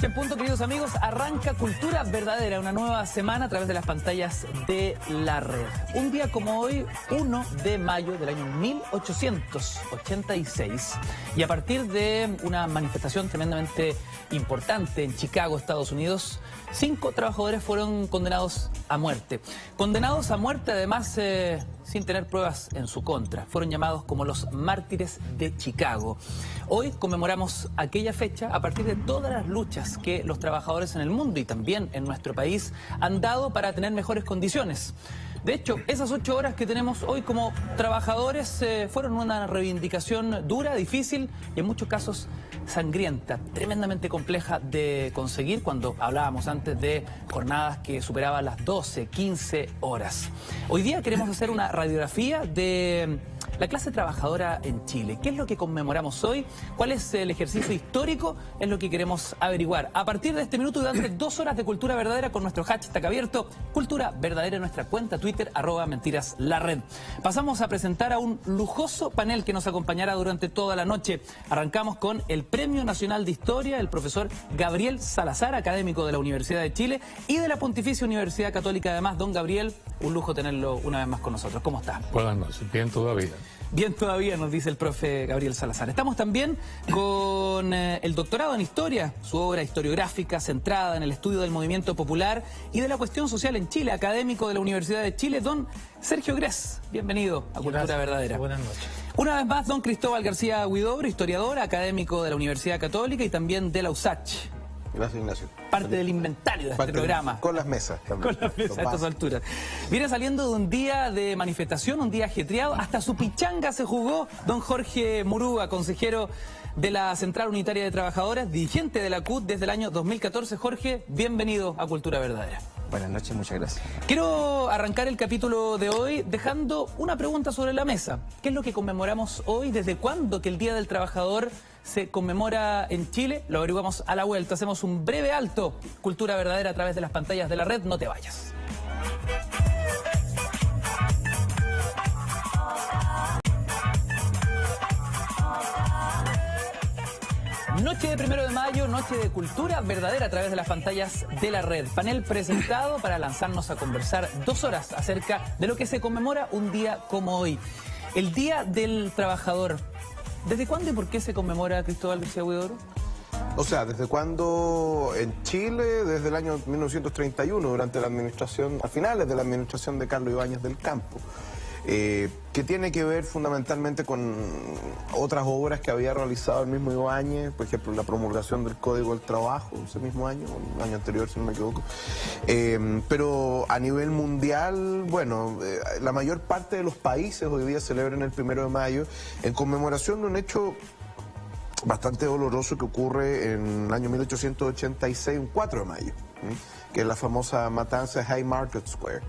En punto, queridos amigos, arranca Cultura Verdadera, una nueva semana a través de las pantallas de la red. Un día como hoy, 1 de mayo del año 1886, y a partir de una manifestación tremendamente importante en Chicago, Estados Unidos, 5 trabajadores fueron condenados a muerte. Condenados a muerte, además, sin tener pruebas en su contra. Fueron llamados como los mártires de Chicago. Hoy conmemoramos aquella fecha a partir de todas las luchas que los trabajadores en el mundo y también en nuestro país han dado para tener mejores condiciones. De hecho, esas 8 horas que tenemos hoy como trabajadores fueron una reivindicación dura, difícil y en muchos casos sangrienta, tremendamente compleja de conseguir cuando hablábamos antes de jornadas que superaban las 12, 15 horas. Hoy día queremos hacer una radiografía de la clase trabajadora en Chile. ¿Qué es lo que conmemoramos hoy? ¿Cuál es el ejercicio histórico? Es lo que queremos averiguar. A partir de este minuto, durante 2 horas de Cultura Verdadera con nuestro hashtag abierto, Cultura Verdadera en nuestra cuenta Twitter, @mentiras_la_red. Pasamos a presentar a un lujoso panel que nos acompañará durante toda la noche. Arrancamos con el Premio Nacional de Historia, el profesor Gabriel Salazar, académico de la Universidad de Chile y de la Pontificia Universidad Católica. Además, don Gabriel, un lujo tenerlo una vez más con nosotros. ¿Cómo está? Buenas noches, bien todavía. Bien todavía, nos dice el profe Gabriel Salazar. Estamos también con el doctorado en Historia, su obra historiográfica centrada en el estudio del movimiento popular y de la cuestión social en Chile, académico de la Universidad de Chile, don Sergio Gress. Bienvenido a Cultura Verdadera. Buenas noches. Una vez más, don Cristóbal García Huidobro, historiador, académico de la Universidad Católica y también de la USACH. Gracias, Ignacio. Parte del inventario de este programa. Con las mesas también. Con las mesas a estas alturas. Viene saliendo de un día de manifestación, un día ajetreado. Hasta su pichanga se jugó don Jorge Murúa, consejero de la Central Unitaria de Trabajadores, dirigente de la CUT desde el año 2014. Jorge, bienvenido a Cultura Verdadera. Buenas noches, muchas gracias. Quiero arrancar el capítulo de hoy dejando una pregunta sobre la mesa. ¿Qué es lo que conmemoramos hoy? ¿Desde cuándo que el Día del Trabajador se conmemora en Chile? Lo averiguamos a la vuelta. Hacemos un breve alto. Cultura Verdadera a través de las pantallas de la red. No te vayas. Noche de 1 de mayo, noche de Cultura Verdadera a través de las pantallas de la red. Panel presentado para lanzarnos a conversar 2 horas acerca de lo que se conmemora un día como hoy. El Día del Trabajador. ¿Desde cuándo y por qué se conmemora, Cristóbal García Huidobro? O sea, ¿desde cuándo en Chile? Desde el año 1931, durante la administración, a finales de la administración de Carlos Ibáñez del Campo. Que tiene que ver fundamentalmente con otras obras que había realizado el mismo Ibáñez, por ejemplo, la promulgación del Código del Trabajo ese mismo año, o el año anterior, si no me equivoco. Pero a nivel mundial, bueno, la mayor parte de los países hoy día celebran el 1 de mayo en conmemoración de un hecho bastante doloroso que ocurre en el año 1886, un 4 de mayo, que es la famosa matanza de Haymarket Square.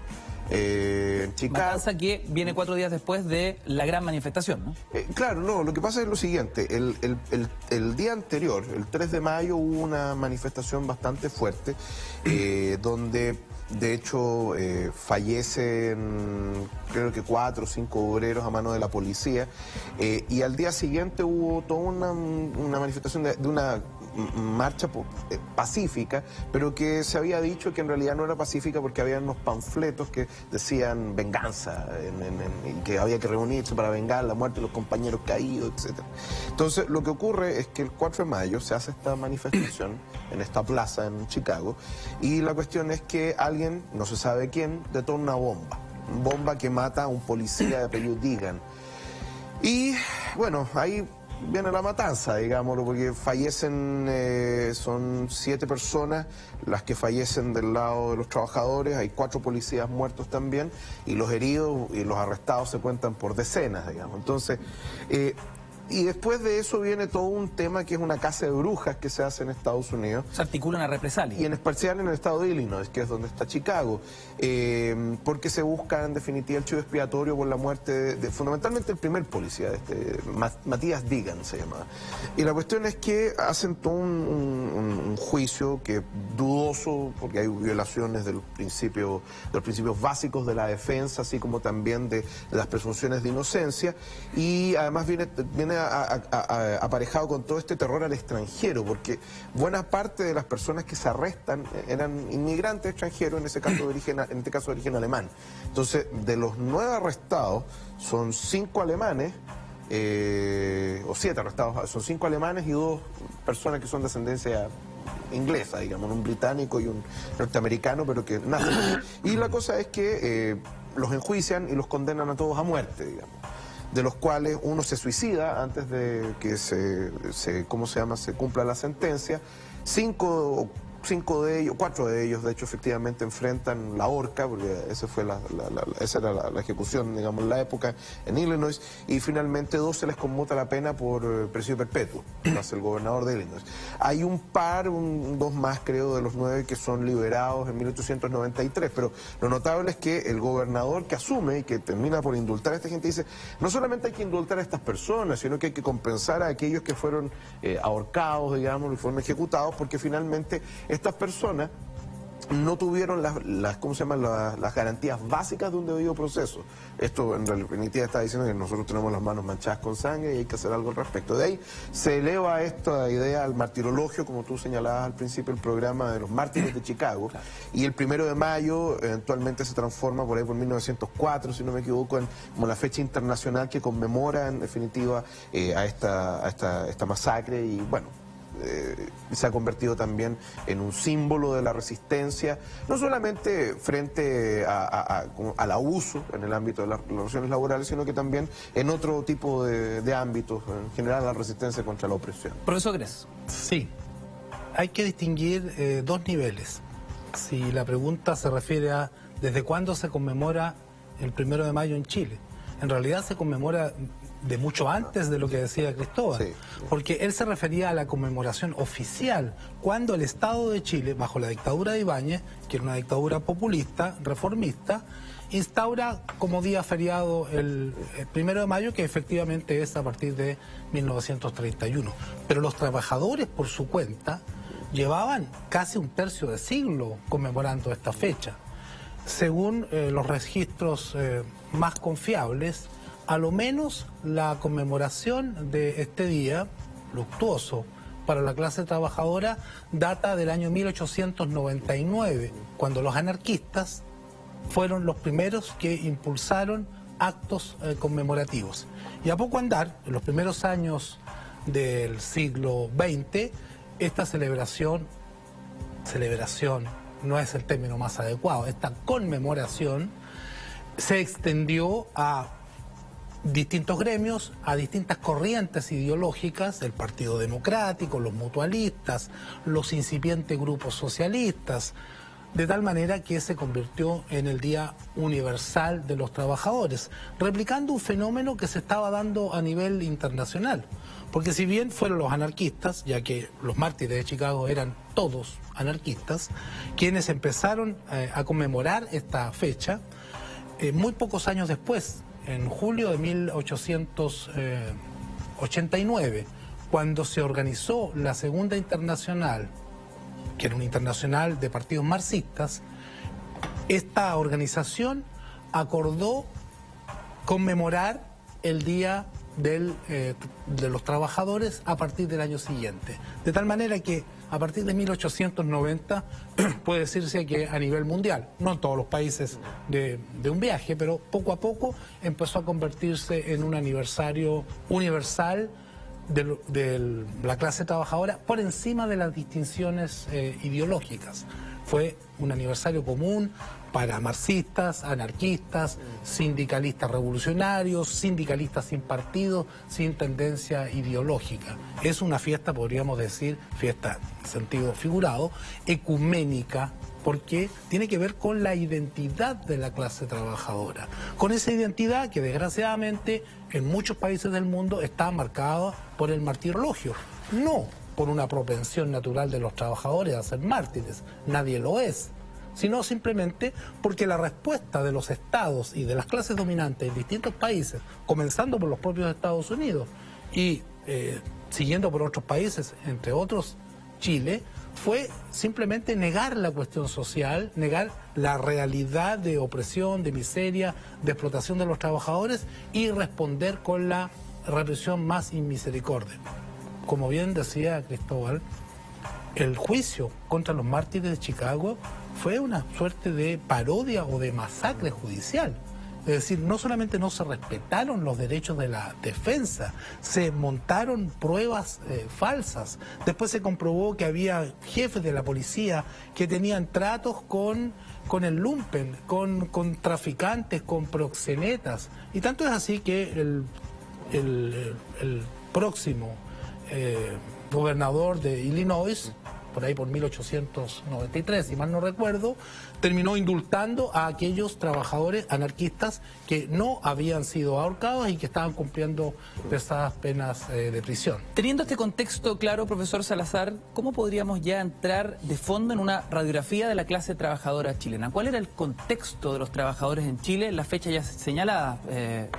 En Chicago. Matanza que viene 4 días después de la gran manifestación, ¿no? Claro, no, lo que pasa es lo siguiente, el día anterior, el 3 de mayo, hubo una manifestación bastante fuerte, donde de hecho fallecen creo que 4 o 5 obreros a mano de la policía, y al día siguiente hubo toda una manifestación de una marcha pacífica, pero que se había dicho que en realidad no era pacífica porque había unos panfletos que decían venganza, y que había que reunirse para vengar la muerte de los compañeros caídos, etc. Entonces, lo que ocurre es que el 4 de mayo se hace esta manifestación en esta plaza en Chicago, y la cuestión es que alguien, no se sabe quién, detona una bomba que mata a un policía de apellido Deegan. Y bueno, ahí viene la matanza, digámoslo, porque fallecen, son 7 personas las que fallecen del lado de los trabajadores, hay 4 policías muertos también, y los heridos y los arrestados se cuentan por decenas, digamos. Entonces, y después de eso viene todo un tema que es una caza de brujas que se hace en Estados Unidos. Se articula una represalia. Y en especial en el estado de Illinois, que es donde está Chicago, porque se busca en definitiva el chivo expiatorio por la muerte de fundamentalmente el primer policía, Matías Digan se llamaba. Y la cuestión es que hacen todo un juicio que es dudoso, porque hay violaciones de los principios básicos de la defensa, así como también de las presunciones de inocencia, y además viene aparejado con todo este terror al extranjero, porque buena parte de las personas que se arrestan eran inmigrantes extranjeros, en este caso de origen alemán. Entonces, de los 9 arrestados, son 5 alemanes, o 7 arrestados, son 5 alemanes y 2 personas que son de ascendencia inglesa, digamos, un británico y un norteamericano, pero que nacen. Y la cosa es que los enjuician y los condenan a todos a muerte, digamos, de los cuales uno se suicida antes de que se cumpla la sentencia. 4 de ellos, de hecho, efectivamente enfrentan la horca, porque esa era la ejecución, digamos, en la época en Illinois, y finalmente 2 se les conmuta la pena por presidio perpetuo, lo hace el gobernador de Illinois. Hay 2 más, creo, de los 9 que son liberados en 1893, pero lo notable es que el gobernador que asume y que termina por indultar a esta gente dice, no solamente hay que indultar a estas personas, sino que hay que compensar a aquellos que fueron ahorcados, digamos, y fueron ejecutados, porque finalmente estas personas no tuvieron las garantías básicas de un debido proceso. Esto en realidad está diciendo que nosotros tenemos las manos manchadas con sangre y hay que hacer algo al respecto. De ahí se eleva esta idea al martirologio, como tú señalabas al principio, el programa de los mártires de Chicago. Claro. Y el 1 de mayo eventualmente se transforma por ahí por 1904, si no me equivoco, como la fecha internacional que conmemora en definitiva a esta masacre. Y bueno, se ha convertido también en un símbolo de la resistencia, no solamente frente al abuso en el ámbito de las relaciones laborales, sino que también en otro tipo de ámbitos, en general la resistencia contra la opresión. ¿Profesor Gress? Sí, hay que distinguir 2 niveles. Si la pregunta se refiere a ¿desde cuándo se conmemora el 1 de mayo en Chile? En realidad se conmemora de mucho antes de lo que decía Cristóbal, sí, porque él se refería a la conmemoración oficial, cuando el Estado de Chile, bajo la dictadura de Ibáñez, que era una dictadura populista, reformista, instaura como día feriado el 1 de mayo, que efectivamente es a partir de 1931. Pero los trabajadores, por su cuenta, llevaban casi un tercio de siglo conmemorando esta fecha. Según los registros más confiables, a lo menos la conmemoración de este día luctuoso para la clase trabajadora data del año 1899, cuando los anarquistas fueron los primeros que impulsaron actos conmemorativos. Y a poco andar, en los primeros años del siglo XX, esta celebración no es el término más adecuado, esta conmemoración se extendió a distintos gremios, a distintas corrientes ideológicas, el Partido Democrático, los mutualistas, los incipientes grupos socialistas, de tal manera que se convirtió en el Día Universal de los Trabajadores, replicando un fenómeno que se estaba dando a nivel internacional. Porque si bien fueron los anarquistas, ya que los mártires de Chicago eran todos anarquistas, quienes empezaron a conmemorar esta fecha, muy pocos años después, en julio de 1889, cuando se organizó la Segunda Internacional, que era una internacional de partidos marxistas, esta organización acordó conmemorar el Día de los Trabajadores a partir del año siguiente. De tal manera que a partir de 1890 puede decirse que a nivel mundial, no en todos los países de un viaje, pero poco a poco empezó a convertirse en un aniversario universal de la clase trabajadora por encima de las distinciones ideológicas. Fue un aniversario común para marxistas, anarquistas, sindicalistas revolucionarios, sindicalistas sin partido, sin tendencia ideológica. Es una fiesta, podríamos decir, fiesta en sentido figurado, ecuménica, porque tiene que ver con la identidad de la clase trabajadora. Con esa identidad que desgraciadamente en muchos países del mundo está marcada por el martirologio. No por una propensión natural de los trabajadores a ser mártires, nadie lo es, sino simplemente porque la respuesta de los estados y de las clases dominantes en distintos países, comenzando por los propios Estados Unidos y siguiendo por otros países, entre otros Chile, fue simplemente negar la cuestión social, negar la realidad de opresión, de miseria, de explotación de los trabajadores y responder con la represión más inmisericordia. Como bien decía Cristóbal, el juicio contra los mártires de Chicago fue una suerte de parodia o de masacre judicial. Es decir, no solamente no se respetaron los derechos de la defensa, se montaron pruebas falsas. Después se comprobó que había jefes de la policía que tenían tratos con el lumpen, con traficantes, con proxenetas. Y tanto es así que el próximo gobernador de Illinois, por ahí por 1893, si mal no recuerdo, terminó indultando a aquellos trabajadores anarquistas que no habían sido ahorcados y que estaban cumpliendo pesadas penas de prisión. Teniendo este contexto claro, profesor Salazar, ¿cómo podríamos ya entrar de fondo en una radiografía de la clase trabajadora chilena? ¿Cuál era el contexto de los trabajadores en Chile? La fecha ya señala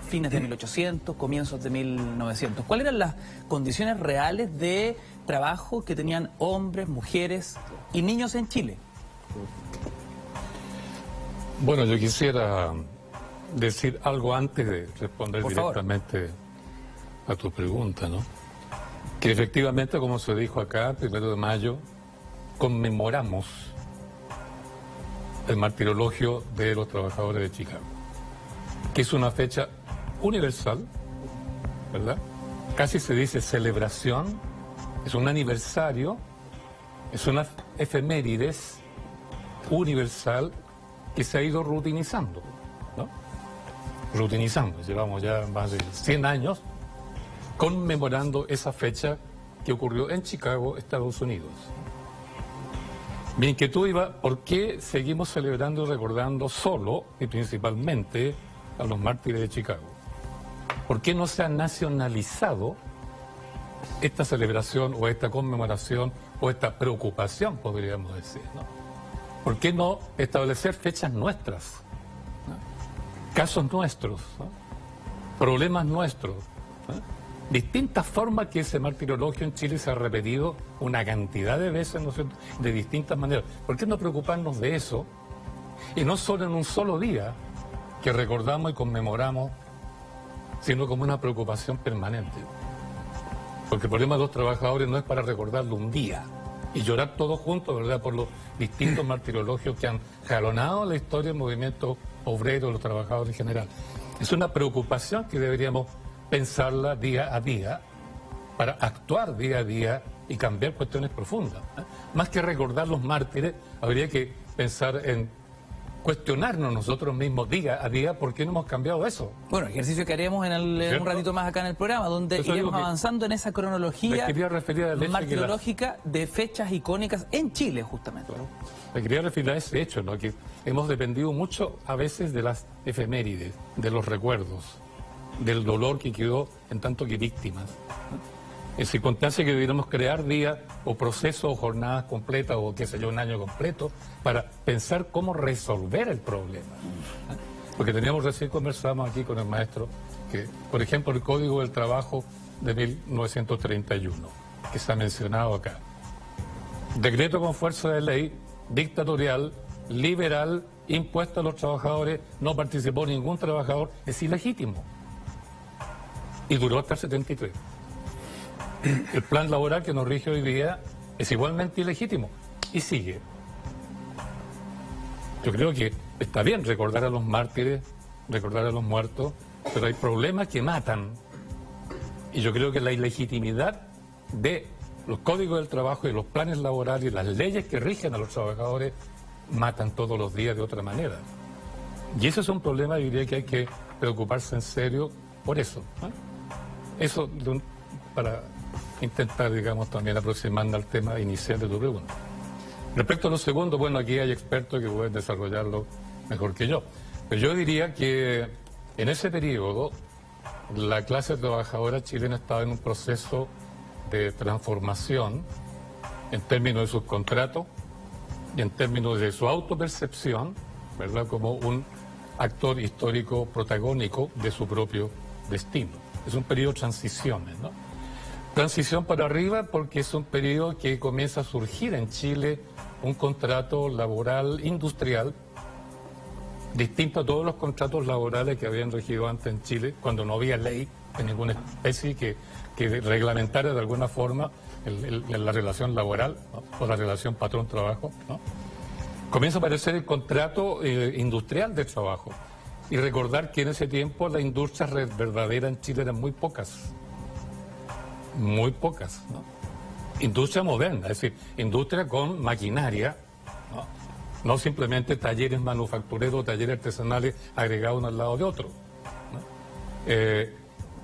fines de 1800, comienzos de 1900. ¿Cuáles eran las condiciones reales de trabajo que tenían hombres, mujeres y niños en Chile? Bueno, yo quisiera decir algo antes de responder directamente a tu pregunta, ¿no? Que efectivamente, como se dijo acá, el 1 de mayo, conmemoramos el martirologio de los trabajadores de Chicago, que es una fecha universal, ¿verdad? Casi se dice celebración, es un aniversario, es una efemérides universal que se ha ido rutinizando, ¿no? Rutinizando, llevamos ya más de 100 años conmemorando esa fecha que ocurrió en Chicago, Estados Unidos. Mi inquietud iba, ¿por qué seguimos celebrando y recordando solo y principalmente a los mártires de Chicago? ¿Por qué no se ha nacionalizado esta celebración o esta conmemoración o esta preocupación, podríamos decir, ¿no? ¿Por qué no establecer fechas nuestras, ¿no? Casos nuestros, ¿no? Problemas nuestros, ¿no? Distintas formas que ese martirologio en Chile se ha repetido una cantidad de veces, ¿no es cierto?, de distintas maneras. ¿Por qué no preocuparnos de eso? Y no solo en un solo día que recordamos y conmemoramos, sino como una preocupación permanente. Porque el problema de los trabajadores no es para recordarlo un día y llorar todos juntos, ¿verdad?, por los distintos martirologios que han jalonado la historia del movimiento obrero, los trabajadores en general. Es una preocupación que deberíamos pensarla día a día para actuar día a día y cambiar cuestiones profundas, ¿eh? Más que recordar los mártires, habría que pensar en cuestionarnos nosotros mismos día a día por qué no hemos cambiado eso. Bueno, ejercicio que haremos en un ratito más acá en el programa, donde iremos avanzando en esa cronología martirológica de fechas icónicas en Chile, justamente. Claro. Me quería referir a ese hecho, ¿no?, que hemos dependido mucho a veces de las efemérides, de los recuerdos, del dolor que quedó en tanto que víctimas, ¿no? En circunstancias que debiéramos crear días o procesos o jornadas completas o qué sé yo, un año completo para pensar cómo resolver el problema, ¿eh? Porque teníamos recién conversamos aquí con el maestro que, por ejemplo, el Código del Trabajo de 1931, que se ha mencionado acá. Decreto con fuerza de ley, dictatorial, liberal, impuesto a los trabajadores, no participó ningún trabajador, es ilegítimo. Y duró hasta el 73. El plan laboral que nos rige hoy día es igualmente ilegítimo y sigue. Yo creo que está bien recordar a los mártires, recordar a los muertos, pero hay problemas que matan Y yo creo que la ilegitimidad de los códigos del trabajo y los planes laborales y las leyes que rigen a los trabajadores matan todos los días de otra manera. Y ese es un problema, diría, que hay que preocuparse en serio por eso, ¿no? Eso para intentar, digamos, también aproximarnos al tema inicial de tu pregunta. Respecto a lo segundo, bueno, aquí hay expertos que pueden desarrollarlo mejor que yo. Pero yo diría que en ese periodo la clase trabajadora chilena estaba en un proceso de transformación en términos de sus contratos y en términos de su autopercepción, ¿verdad?, como un actor histórico protagónico de su propio destino. Es un periodo de transiciones, ¿no? Transición para arriba porque es un periodo que comienza a surgir en Chile un contrato laboral industrial distinto a todos los contratos laborales que habían regido antes en Chile, cuando no había ley de ninguna especie que reglamentara de alguna forma la relación laboral, ¿no?, o la relación patrón-trabajo, ¿no? Comienza a aparecer el contrato industrial de trabajo. Y recordar que en ese tiempo las industrias verdaderas en Chile eran muy pocas. Muy pocas, ¿no? Industria moderna, es decir, industria con maquinaria, ¿no? No simplemente talleres manufactureros, talleres artesanales agregados uno al lado de otro, ¿no?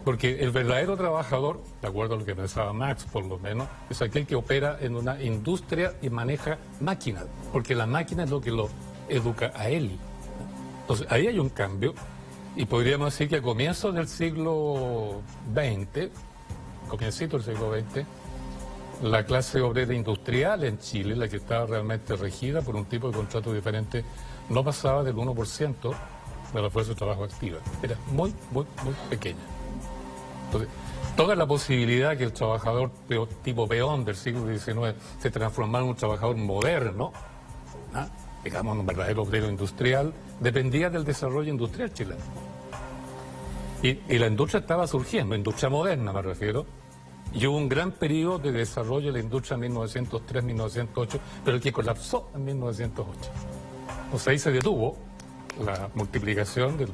Porque el verdadero trabajador, de acuerdo a lo que pensaba Marx por lo menos, es aquel que opera en una industria y maneja máquinas, porque la máquina es lo que lo educa a él, ¿no? Entonces ahí hay un cambio y podríamos decir que a comienzos del siglo XX, comiencito del siglo XX, la clase obrera industrial en Chile, la que estaba realmente regida por un tipo de contrato diferente, no pasaba del 1% de la fuerza de trabajo activa. Era muy, muy, muy pequeña. Entonces, toda la posibilidad que el trabajador tipo peón del siglo XIX se transformara en un trabajador moderno, ¿no?, digamos un verdadero obrero industrial, dependía del desarrollo industrial chileno. Y la industria estaba surgiendo, industria moderna me refiero, y hubo un gran periodo de desarrollo de la industria en 1903-1908, pero el que colapsó en 1908. O sea, ahí se detuvo la multiplicación del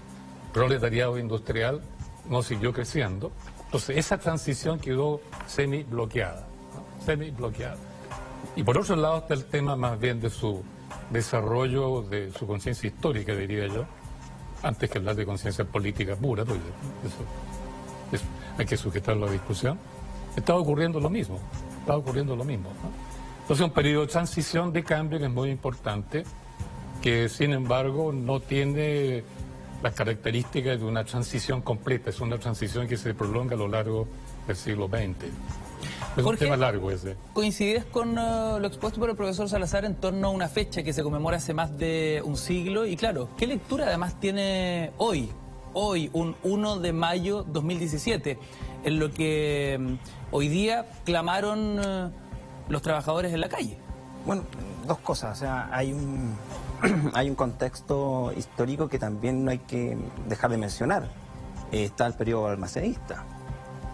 proletariado industrial, no siguió creciendo. Entonces, esa transición quedó semi-bloqueada, ¿no? Semi-bloqueada. Y por otro lado está el tema más bien de su desarrollo, de su conciencia histórica, diría yo, antes que hablar de conciencia política pura, porque eso hay que sujetarlo a discusión. Estaba ocurriendo lo mismo, ¿no? Entonces, un periodo de transición, de cambio que es muy importante, que sin embargo no tiene las características de una transición completa, es una transición que se prolonga a lo largo del siglo XX. Es Jorge, un tema largo ese. ¿Coincides con lo expuesto por el profesor Salazar en torno a una fecha que se conmemora hace más de un siglo? Y claro, ¿qué lectura además tiene hoy, un 1 de mayo 2017, en lo que hoy día clamaron los trabajadores en la calle? Bueno, dos cosas. O sea, hay un contexto histórico que también no hay que dejar de mencionar. Está el periodo almacenista.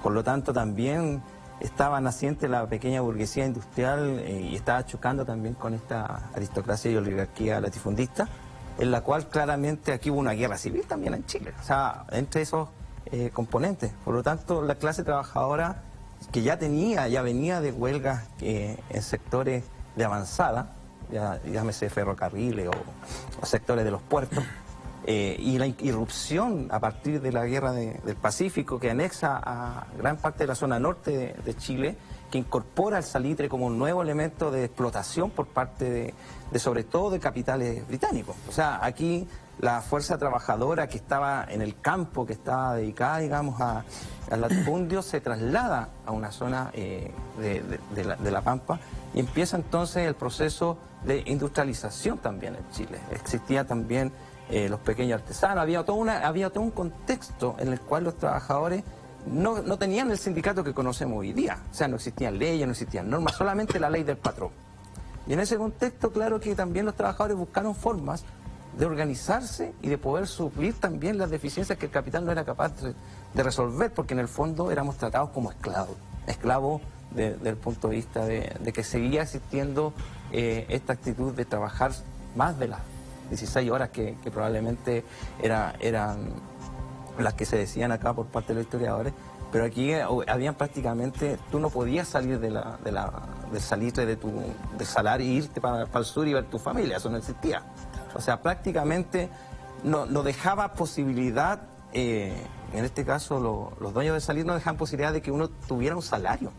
Por lo tanto, también estaba naciente la pequeña burguesía industrial y estaba chocando también con esta aristocracia y oligarquía latifundista, en la cual claramente aquí hubo una guerra civil también en Chile. O sea, entre esos componentes. Por lo tanto, la clase trabajadora que ya venía de huelgas en sectores de avanzada, llámese ferrocarriles o sectores de los puertos, y la irrupción a partir de la guerra del Pacífico, que anexa a gran parte de la zona norte de Chile, que incorpora el salitre como un nuevo elemento de explotación por parte de sobre todo de capitales británicos. O sea, aquí la fuerza trabajadora que estaba en el campo, que estaba dedicada, digamos, al latifundio, se traslada a una zona de la Pampa y empieza entonces el proceso de industrialización también en Chile. Existía también los pequeños artesanos, había todo un contexto en el cual los trabajadores no tenían el sindicato que conocemos hoy día. O sea, no existían leyes, no existían normas, solamente la ley del patrón. Y en ese contexto, claro que también los trabajadores buscaron formas de organizarse y de poder suplir también las deficiencias que el capital no era capaz de resolver, porque en el fondo éramos tratados como esclavos desde el punto de vista de que seguía existiendo esta actitud de trabajar más de las 16 horas que probablemente eran las que se decían acá por parte de los historiadores, Pero aquí habían prácticamente, tú no podías salir del salitre del salario e irte para el sur y ver tu familia, eso no existía. O sea, prácticamente no dejaba posibilidad, en este caso los dueños de salir no dejaban posibilidad de que uno tuviera un salario.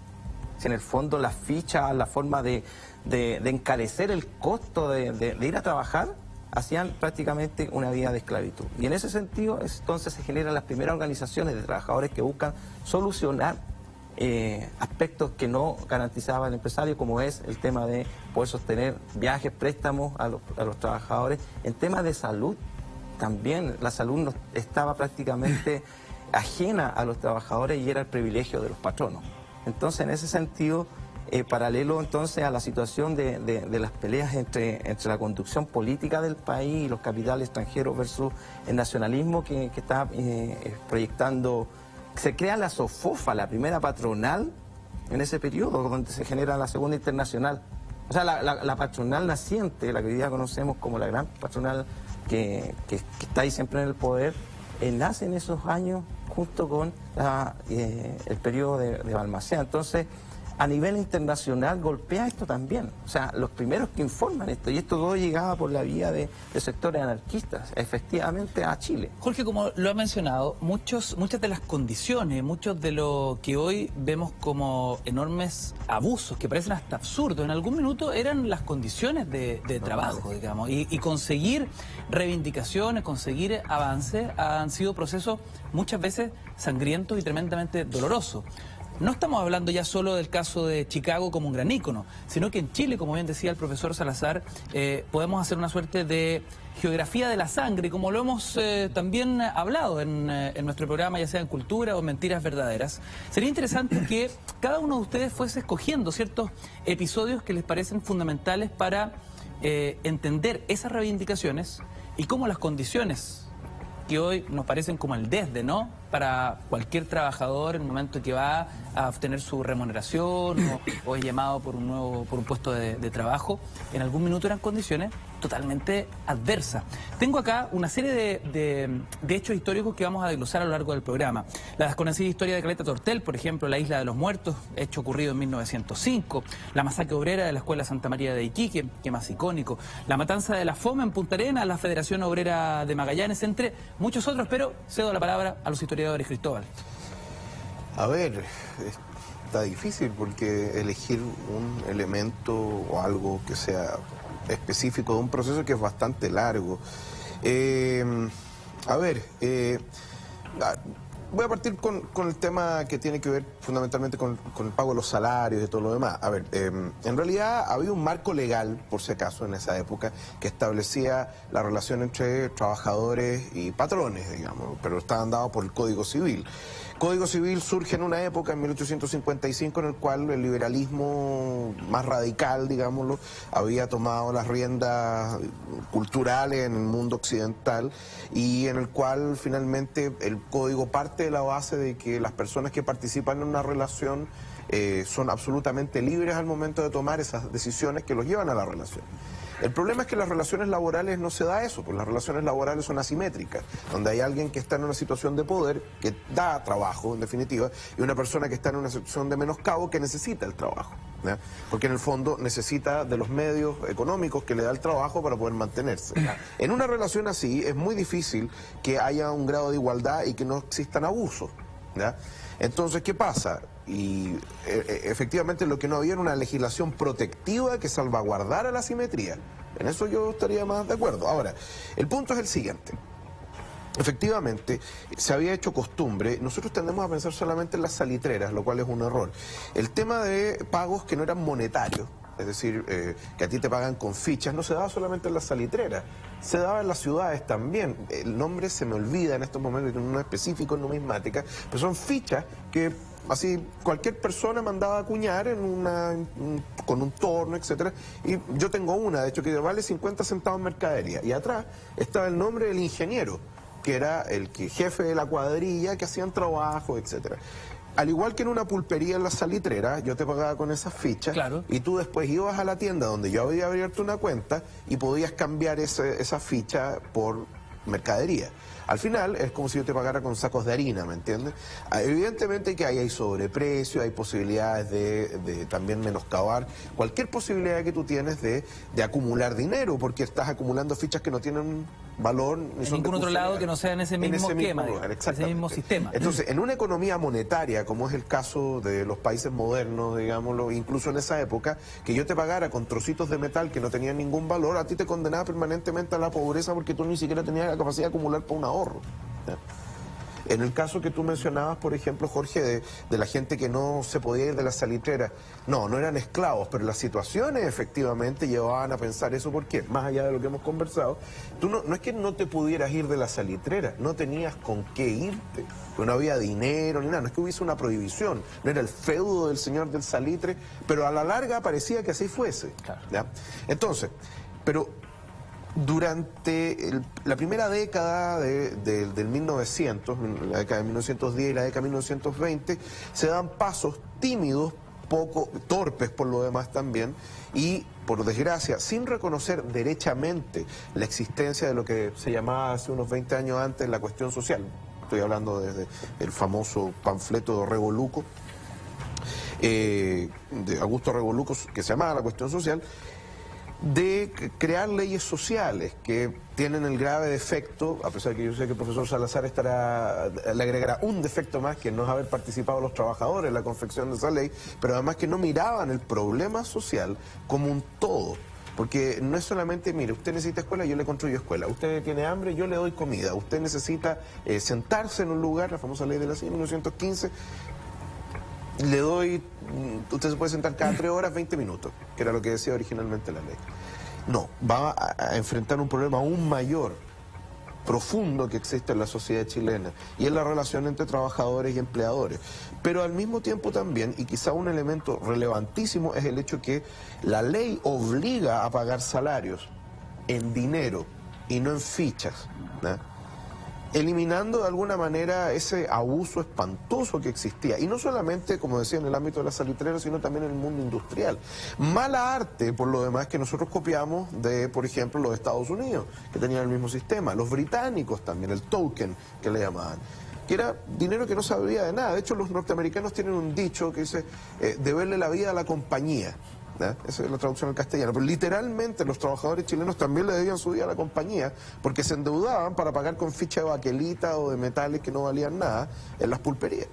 Si en el fondo las fichas, la forma de encarecer el costo de ir a trabajar, hacían prácticamente una vida de esclavitud. Y en ese sentido, entonces se generan las primeras organizaciones de trabajadores que buscan solucionar aspectos que no garantizaba el empresario, como es el tema de poder sostener viajes, préstamos a los trabajadores. En temas de salud, también la salud no estaba prácticamente ajena a los trabajadores y era el privilegio de los patronos. Entonces, en ese sentido, paralelo entonces a la situación de las peleas entre la conducción política del país y los capitales extranjeros versus el nacionalismo que está proyectando, se crea la SOFOFA, la primera patronal en ese periodo, donde se genera la segunda internacional. O sea, la patronal naciente, la que hoy día conocemos como la gran patronal que está ahí siempre en el poder, nace en esos años junto con el periodo de Balmaceda. Entonces, a nivel internacional golpea esto también. O sea, los primeros que informan esto, y esto todo llegaba por la vía de sectores anarquistas, efectivamente a Chile. Jorge, como lo ha mencionado, muchas de las condiciones, muchos de lo que hoy vemos como enormes abusos, que parecen hasta absurdos, en algún minuto eran las condiciones de trabajo, digamos, y conseguir reivindicaciones, conseguir avances, han sido procesos muchas veces sangrientos y tremendamente dolorosos. No estamos hablando ya solo del caso de Chicago como un gran ícono, sino que en Chile, como bien decía el profesor Salazar, podemos hacer una suerte de geografía de la sangre, como lo hemos también hablado en nuestro programa, ya sea en Cultura o en Mentiras Verdaderas. Sería interesante que cada uno de ustedes fuese escogiendo ciertos episodios que les parecen fundamentales para entender esas reivindicaciones y cómo las condiciones que hoy nos parecen como el desde, ¿no?, para cualquier trabajador en el momento que va a obtener su remuneración o es llamado por un puesto de trabajo, en algún minuto eran condiciones totalmente adversas. Tengo acá una serie de hechos históricos que vamos a desglosar a lo largo del programa. La desconocida historia de Caleta Tortel, por ejemplo, la Isla de los Muertos, hecho ocurrido en 1905, la masacre obrera de la Escuela Santa María de Iquique, que más icónico, la matanza de la FOMA en Punta Arenas, la Federación Obrera de Magallanes, entre muchos otros, pero cedo la palabra a los historiadores. Cristóbal. A ver, está difícil porque elegir un elemento o algo que sea específico de un proceso que es bastante largo. Voy a partir con el tema que tiene que ver fundamentalmente con el pago de los salarios y todo lo demás. A ver, en realidad había un marco legal, por si acaso, en esa época, que establecía la relación entre trabajadores y patrones, digamos, pero estaban dados por el Código Civil. El Código Civil surge en una época, en 1855, en el cual el liberalismo más radical, digámoslo, había tomado las riendas culturales en el mundo occidental y en el cual finalmente el código parte de la base de que las personas que participan en una relación son absolutamente libres al momento de tomar esas decisiones que los llevan a la relación. El problema es que las relaciones laborales no se da eso, pues las relaciones laborales son asimétricas, donde hay alguien que está en una situación de poder, que da trabajo, en definitiva, y una persona que está en una situación de menoscabo que necesita el trabajo, ¿ya? Porque en el fondo necesita de los medios económicos que le da el trabajo para poder mantenerse. En una relación así es muy difícil que haya un grado de igualdad y que no existan abusos, ¿ya? Entonces, ¿qué pasa? Y efectivamente lo que no había era una legislación protectiva que salvaguardara la simetría. En eso yo estaría más de acuerdo. Ahora, el punto es el siguiente. Efectivamente, se había hecho costumbre, nosotros tendemos a pensar solamente en las salitreras, lo cual es un error. El tema de pagos que no eran monetarios, es decir, que a ti te pagan con fichas, no se daba solamente en las salitreras, se daba en las ciudades también. El nombre se me olvida en estos momentos, en uno específico en numismática, pero son fichas que así cualquier persona mandaba a acuñar con un torno, etcétera. Y yo tengo una, de hecho, que vale 50 centavos en mercadería. Y atrás estaba el nombre del ingeniero, que era el jefe de la cuadrilla, que hacían trabajo, etcétera. Al igual que en una pulpería en la salitrera, yo te pagaba con esas fichas, claro, y tú después ibas a la tienda donde yo había abierto una cuenta y podías cambiar esa ficha por mercadería. Al final es como si yo te pagara con sacos de harina, ¿me entiendes? Evidentemente que ahí hay sobreprecio, hay posibilidades de también menoscabar cualquier posibilidad que tú tienes de acumular dinero, porque estás acumulando fichas que no tienen valor ni En son ningún otro lado que no sea en ese mismo esquema, lugar, ese mismo sistema. Entonces, en una economía monetaria, como es el caso de los países modernos, digámoslo, incluso en esa época, que yo te pagara con trocitos de metal que no tenían ningún valor, a ti te condenaba permanentemente a la pobreza porque tú ni siquiera tenías la capacidad de acumular para un ahorro. ¿Ya? En el caso que tú mencionabas, por ejemplo, Jorge, de la gente que no se podía ir de la salitrera, no eran esclavos, pero las situaciones efectivamente llevaban a pensar eso, porque más allá de lo que hemos conversado, tú no es que no te pudieras ir de la salitrera, no tenías con qué irte, porque no había dinero ni nada, no es que hubiese una prohibición, no era el feudo del señor del salitre, pero a la larga parecía que así fuese. Claro. ¿Ya? Entonces, pero durante la primera década del 1900, la década de 1910 y la década de 1920, se dan pasos tímidos, poco torpes por lo demás también, y por desgracia, sin reconocer derechamente la existencia de lo que se llamaba hace unos 20 años antes la cuestión social. Estoy hablando desde el famoso panfleto de Revoluco, de Augusto Revoluco, que se llamaba La Cuestión Social, de crear leyes sociales que tienen el grave defecto, a pesar de que yo sé que el profesor Salazar le agregará un defecto más, que no es haber participado los trabajadores en la confección de esa ley, pero además que no miraban el problema social como un todo. Porque no es solamente, mire, usted necesita escuela, yo le construyo escuela. Usted tiene hambre, yo le doy comida. Usted necesita sentarse en un lugar, la famosa ley de la silla, 1915, le doy, usted se puede sentar cada 3 horas, 20 minutos, que era lo que decía originalmente la ley. No, va a enfrentar un problema aún mayor, profundo, que existe en la sociedad chilena, y es la relación entre trabajadores y empleadores. Pero al mismo tiempo también, y quizá un elemento relevantísimo, es el hecho que la ley obliga a pagar salarios en dinero y no en fichas, ¿no? Eliminando de alguna manera ese abuso espantoso que existía. Y no solamente, como decía, en el ámbito de la salitrera, sino también en el mundo industrial. Mala arte, por lo demás, que nosotros copiamos de, por ejemplo, los Estados Unidos, que tenían el mismo sistema. Los británicos también, el token, que le llamaban, que era dinero que no sabía de nada. De hecho, los norteamericanos tienen un dicho que dice, deberle la vida a la compañía. ¿Eh? Esa es la traducción al castellano, pero literalmente los trabajadores chilenos también le debían su vida a la compañía porque se endeudaban para pagar con ficha de baquelita o de metales que no valían nada en las pulperías.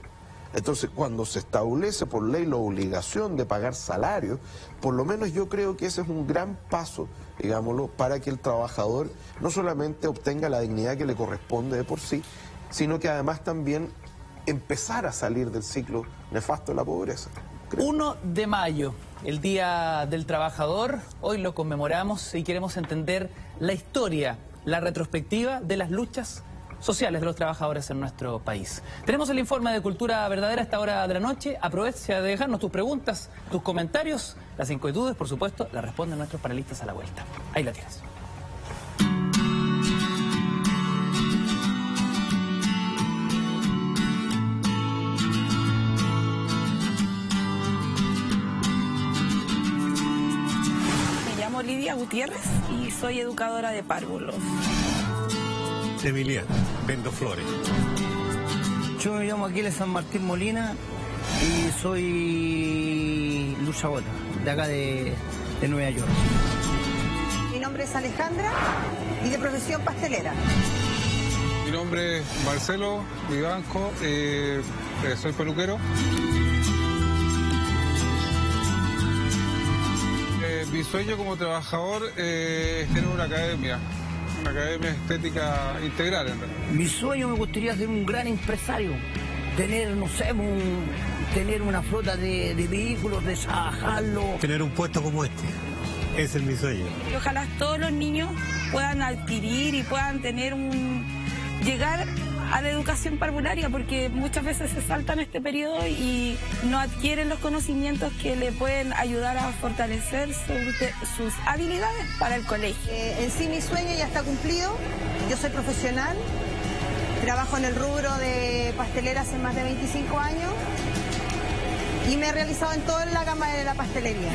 Entonces, cuando se establece por ley la obligación de pagar salarios, por lo menos yo creo que ese es un gran paso, digámoslo, para que el trabajador no solamente obtenga la dignidad que le corresponde de por sí, sino que además también empezar a salir del ciclo nefasto de la pobreza. 1 de mayo, el Día del Trabajador, hoy lo conmemoramos y queremos entender la historia, la retrospectiva de las luchas sociales de los trabajadores en nuestro país. Tenemos el informe de Cultura Verdadera a esta hora de la noche. Aprovecha de dejarnos tus preguntas, tus comentarios, las inquietudes, por supuesto, las responden nuestros panelistas a la vuelta. Ahí la tienes. Lidia Gutiérrez y soy educadora de párvulos. Emiliano, vendo flores. Yo me llamo Aquiles San Martín Molina y soy luchador de acá de Nueva York. Mi nombre es Alejandra y de profesión pastelera. Mi nombre es Marcelo Vivanco, soy peluquero. Mi sueño como trabajador es tener una academia estética integral en realidad. Mi sueño me gustaría ser un gran empresario, tener, no sé, tener una flota de vehículos, desajarlo. Tener un puesto como este, ese es mi sueño. Y ojalá todos los niños puedan adquirir y puedan llegar a la educación parvularia, porque muchas veces se saltan este periodo y no adquieren los conocimientos que le pueden ayudar a fortalecer sus habilidades para el colegio. En sí mi sueño ya está cumplido. Yo soy profesional, trabajo en el rubro de pastelera hace más de 25 años y me he realizado en toda la gama de la pastelería.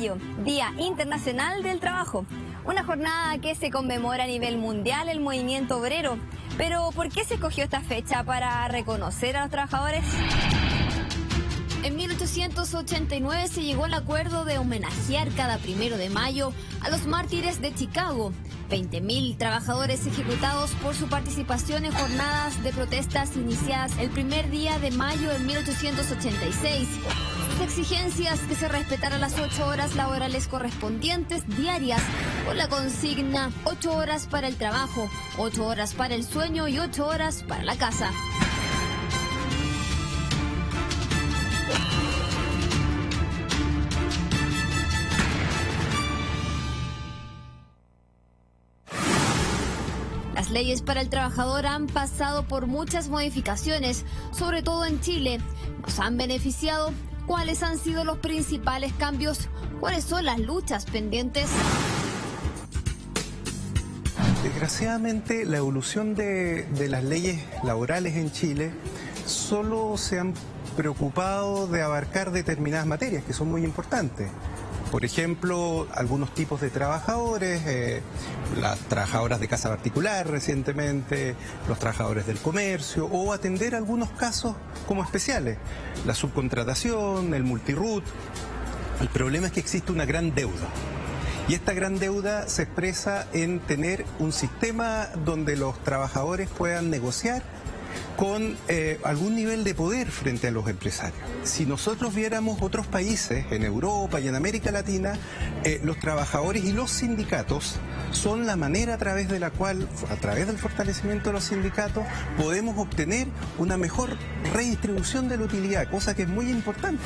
mayo, Día Internacional del Trabajo. Una jornada que se conmemora a nivel mundial el movimiento obrero. Pero, ¿por qué se escogió esta fecha para reconocer a los trabajadores? En 1889 se llegó al acuerdo de homenajear cada 1 de mayo a los mártires de Chicago. 20.000 trabajadores ejecutados por su participación en jornadas de protestas iniciadas el primer día de mayo de 1886. Sus exigencias que se respetaran las 8 horas laborales correspondientes diarias, con la consigna 8 horas para el trabajo, 8 horas para el sueño y 8 horas para la casa. Las leyes para el trabajador han pasado por muchas modificaciones, sobre todo en Chile. ¿Nos han beneficiado? ¿Cuáles han sido los principales cambios? ¿Cuáles son las luchas pendientes? Desgraciadamente, la evolución de las leyes laborales en Chile solo se han preocupado de abarcar determinadas materias que son muy importantes. Por ejemplo, algunos tipos de trabajadores, las trabajadoras de casa particular recientemente, los trabajadores del comercio, o atender algunos casos como especiales, la subcontratación, el multiroot. El problema es que existe una gran deuda. Y esta gran deuda se expresa en tener un sistema donde los trabajadores puedan negociar con algún nivel de poder frente a los empresarios. Si nosotros viéramos otros países, en Europa y en América Latina, los trabajadores y los sindicatos son la manera a través de la cual, a través del fortalecimiento de los sindicatos, podemos obtener una mejor redistribución de la utilidad, cosa que es muy importante.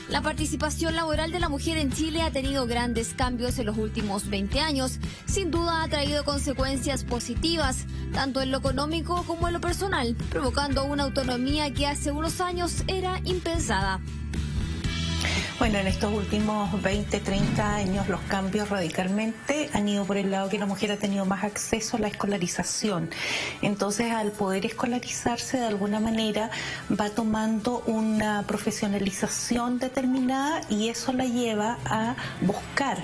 La participación laboral de la mujer en Chile ha tenido grandes cambios en los últimos 20 años. Sin duda ha traído consecuencias positivas, tanto en lo económico como en lo personal, provocando una autonomía que hace unos años era impensada. Bueno, en estos últimos 20, 30 años los cambios radicalmente han ido por el lado que la mujer ha tenido más acceso a la escolarización. Entonces, al poder escolarizarse de alguna manera va tomando una profesionalización determinada y eso la lleva a buscar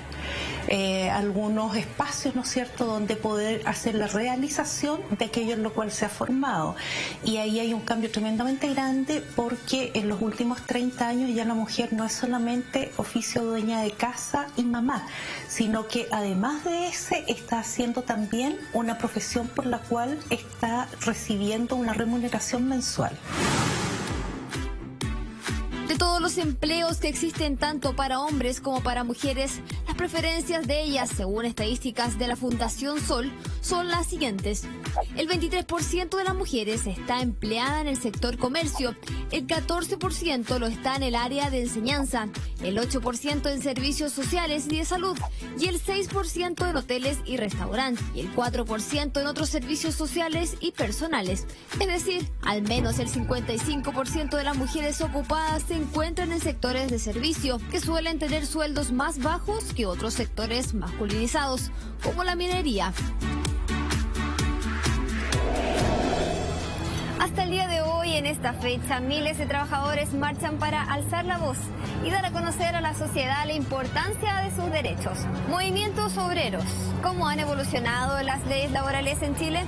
algunos espacios, ¿no es cierto?, donde poder hacer la realización de aquello en lo cual se ha formado. Y ahí hay un cambio tremendamente grande porque en los últimos 30 años ya la mujer no es solamente oficio dueña de casa y mamá, sino que además de ese está haciendo también una profesión por la cual está recibiendo una remuneración mensual. De todos los empleos que existen tanto para hombres como para mujeres, las preferencias de ellas, según estadísticas de la Fundación Sol, son las siguientes. El 23% de las mujeres está empleada en el sector comercio, el 14% lo está en el área de enseñanza, el 8% en servicios sociales y de salud, y el 6% en hoteles y restaurantes, y el 4% en otros servicios sociales y personales. Es decir, al menos el 55% de las mujeres ocupadas se encuentran en sectores de servicio, que suelen tener sueldos más bajos que otros sectores masculinizados, como la minería. Hasta el día de hoy, en esta fecha, miles de trabajadores marchan para alzar la voz y dar a conocer a la sociedad la importancia de sus derechos. Movimientos obreros, ¿cómo han evolucionado las leyes laborales en Chile?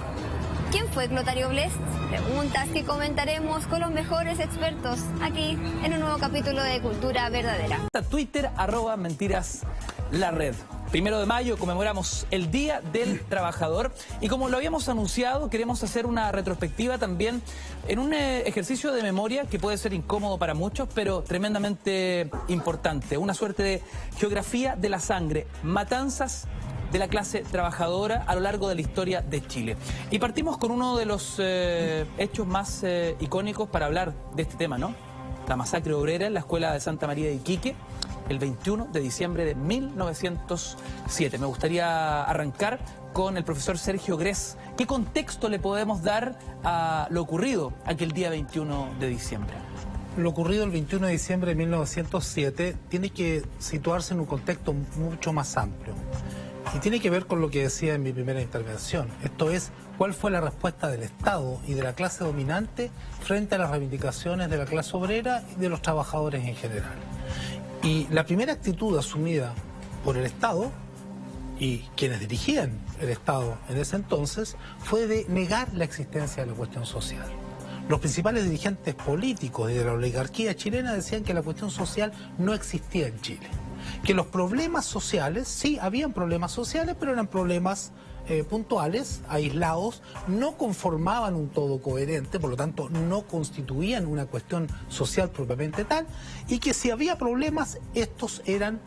¿Quién fue Clotario Blest? Preguntas que comentaremos con los mejores expertos aquí en un nuevo capítulo de Cultura Verdadera. Twitter, @mentiras_la_red. 1 de mayo conmemoramos el Día del Trabajador y como lo habíamos anunciado queremos hacer una retrospectiva también en un ejercicio de memoria que puede ser incómodo para muchos pero tremendamente importante, una suerte de geografía de la sangre, matanzas de la clase trabajadora a lo largo de la historia de Chile. Y partimos con uno de los hechos más icónicos para hablar de este tema, ¿no? La masacre obrera en la escuela de Santa María de Iquique, el 21 de diciembre de 1907. Me gustaría arrancar con el profesor Sergio Gress. ¿Qué contexto le podemos dar a lo ocurrido aquel día 21 de diciembre? Lo ocurrido el 21 de diciembre de 1907 tiene que situarse en un contexto mucho más amplio. Y tiene que ver con lo que decía en mi primera intervención. Esto es, ¿cuál fue la respuesta del Estado y de la clase dominante frente a las reivindicaciones de la clase obrera y de los trabajadores en general? Y la primera actitud asumida por el Estado y quienes dirigían el Estado en ese entonces fue de negar la existencia de la cuestión social. Los principales dirigentes políticos y de la oligarquía chilena decían que la cuestión social no existía en Chile. Que los problemas sociales, sí, habían problemas sociales, pero eran problemas puntuales, aislados, no conformaban un todo coherente, por lo tanto no constituían una cuestión social propiamente tal, y que si había problemas, estos eran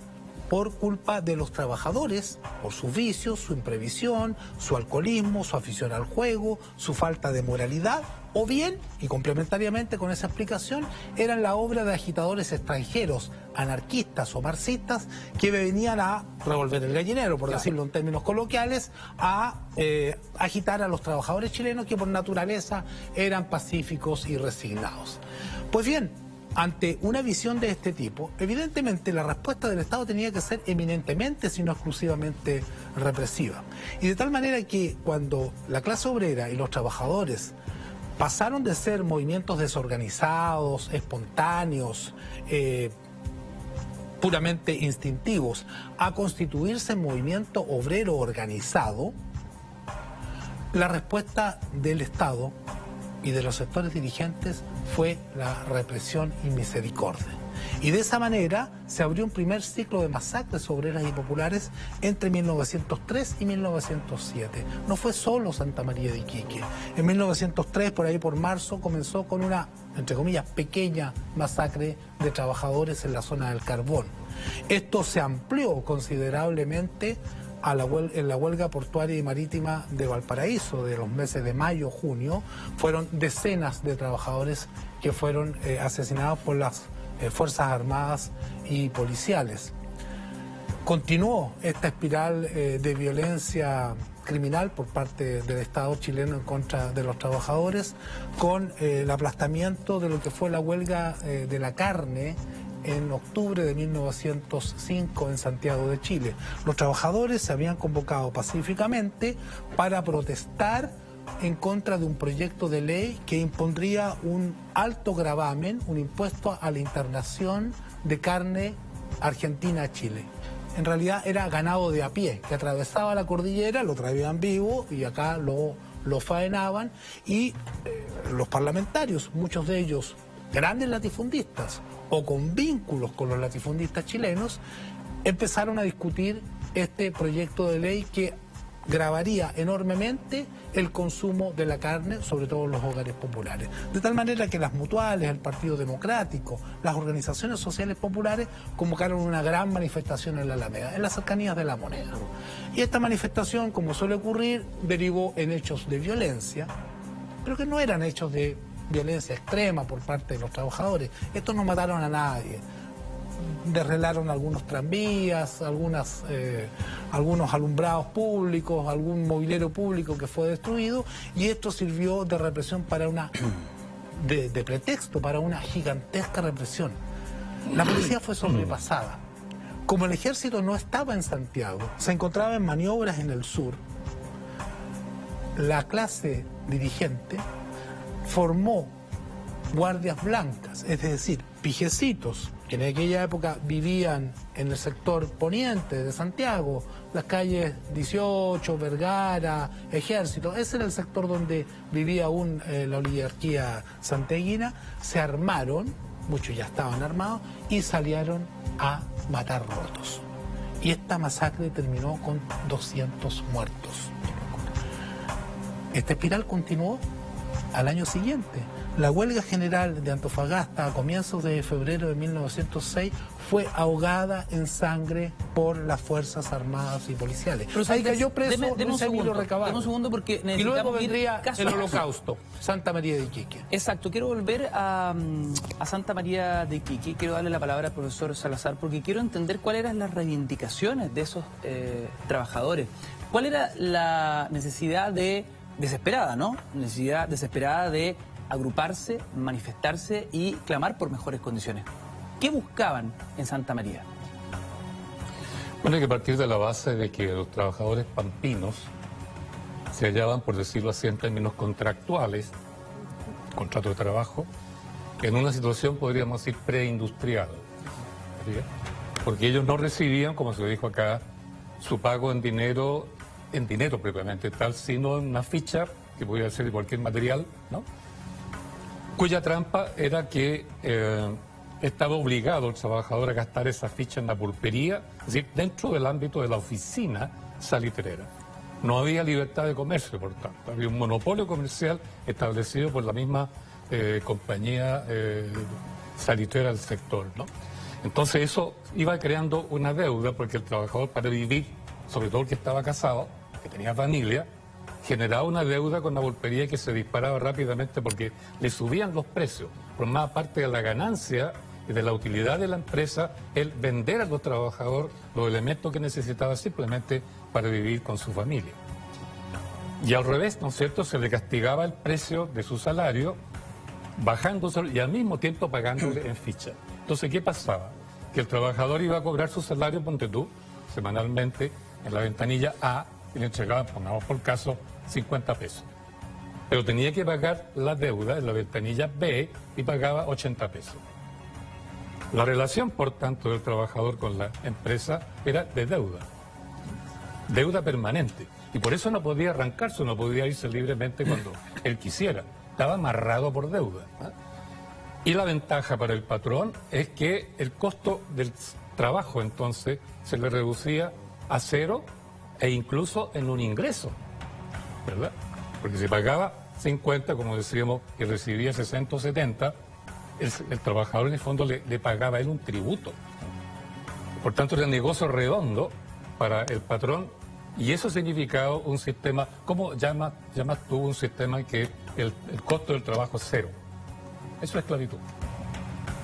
por culpa de los trabajadores, por sus vicios, su imprevisión, su alcoholismo, su afición al juego, su falta de moralidad, o bien, y complementariamente con esa explicación, eran la obra de agitadores extranjeros, anarquistas o marxistas, que venían a revolver el gallinero, por decirlo en términos coloquiales, a agitar a los trabajadores chilenos que por naturaleza eran pacíficos y resignados. Pues bien, ante una visión de este tipo, evidentemente la respuesta del Estado tenía que ser eminentemente, si no exclusivamente, represiva. Y de tal manera que cuando la clase obrera y los trabajadores pasaron de ser movimientos desorganizados, espontáneos, puramente instintivos, a constituirse en movimiento obrero organizado, la respuesta del Estado y de los sectores dirigentes fue la represión y misericordia. Y de esa manera se abrió un primer ciclo de masacres obreras y populares entre 1903 y 1907. No fue solo Santa María de Iquique. En 1903, por ahí por marzo, comenzó con una, entre comillas, pequeña masacre de trabajadores en la zona del carbón. Esto se amplió considerablemente en la huelga portuaria y marítima de Valparaíso de los meses de mayo, junio. Fueron decenas de trabajadores que fueron asesinados por las Fuerzas Armadas y policiales. Continuó esta espiral de violencia criminal por parte del Estado chileno en contra de los trabajadores, con el aplastamiento de lo que fue la huelga de la carne en octubre de 1905 en Santiago de Chile. Los trabajadores se habían convocado pacíficamente para protestar en contra de un proyecto de ley que impondría un alto gravamen, un impuesto a la internación de carne argentina a Chile. En realidad era ganado de a pie, que atravesaba la cordillera, lo traían vivo y acá lo faenaban, y los parlamentarios, muchos de ellos grandes latifundistas o con vínculos con los latifundistas chilenos, empezaron a discutir este proyecto de ley que gravaría enormemente el consumo de la carne, sobre todo en los hogares populares. De tal manera que las mutuales, el Partido Democrático, las organizaciones sociales populares convocaron una gran manifestación en la Alameda, en las cercanías de La Moneda. Y esta manifestación, como suele ocurrir, derivó en hechos de violencia, pero que no eran hechos de violencia extrema por parte de los trabajadores. Estos no mataron a nadie. Derrelaron algunos tranvías, algunos alumbrados públicos, algún mobiliario público que fue destruido, y esto sirvió de represión para de pretexto para una gigantesca represión. La policía fue sobrepasada. Como el ejército no estaba en Santiago, se encontraba en maniobras en el sur, la clase dirigente formó guardias blancas, es decir, pijecitos, que en aquella época vivían en el sector poniente de Santiago, las calles 18, Vergara, Ejército. Ese era el sector donde vivía aún la oligarquía santiaguina. Se armaron, muchos ya estaban armados, y salieron a matar rotos. Y esta masacre terminó con 200 muertos. Esta espiral continuó al año siguiente. La huelga general de Antofagasta a comienzos de febrero de 1906 fue ahogada en sangre por las Fuerzas Armadas y policiales. Pero ahí cayó preso deme un segundo porque y luego vendría caso el Holocausto, Santa María de Iquique. Exacto, quiero volver a Santa María de Iquique. Quiero darle la palabra al profesor Salazar porque quiero entender cuáles eran las reivindicaciones de esos trabajadores. ¿Cuál era la necesidad desesperada, ¿no? Necesidad desesperada de agruparse, manifestarse y clamar por mejores condiciones? ¿Qué buscaban en Santa María? Bueno, hay que partir de la base de que los trabajadores pampinos se hallaban, por decirlo así, en términos contractuales, contrato de trabajo, en una situación, podríamos decir, preindustrial. ¿Sí? Porque ellos no recibían, como se dijo acá, su pago en dinero propiamente tal, sino en una ficha, que podía ser de cualquier material, ¿no? Cuya trampa era que estaba obligado el trabajador a gastar esa ficha en la pulpería, es decir, dentro del ámbito de la oficina salitrera. No había libertad de comercio, por tanto. Había un monopolio comercial establecido por la misma compañía salitrera del sector, ¿no? Entonces eso iba creando una deuda, porque el trabajador, para vivir, sobre todo el que estaba casado, que tenía familia, generaba una deuda con la pulpería que se disparaba rápidamente porque le subían los precios. Formaba parte de la ganancia y de la utilidad de la empresa el vender a los trabajadores los elementos que necesitaba simplemente para vivir con su familia. Y al revés, ¿no es cierto?, se le castigaba el precio de su salario, bajándose y al mismo tiempo pagándole en ficha. Entonces, ¿qué pasaba? Que el trabajador iba a cobrar su salario, ponte tú, semanalmente, en la ventanilla A, y le entregaban, pongamos por caso, 50 pesos. Pero tenía que pagar la deuda en la ventanilla B y pagaba 80 pesos. La relación, por tanto, del trabajador con la empresa era de deuda permanente. Y por eso no podía arrancarse, no podía irse libremente cuando él quisiera. Estaba amarrado por deuda, ¿eh? Y la ventaja para el patrón es que el costo del trabajo entonces se le reducía a cero e incluso en un ingreso, ¿verdad? Porque si pagaba 50, como decíamos, y recibía 60 o 70, el trabajador en el fondo le pagaba a él un tributo. Por tanto, era un negocio redondo para el patrón, y eso significaba un sistema, ¿cómo llamas tú un sistema que el costo del trabajo es cero? Eso es esclavitud.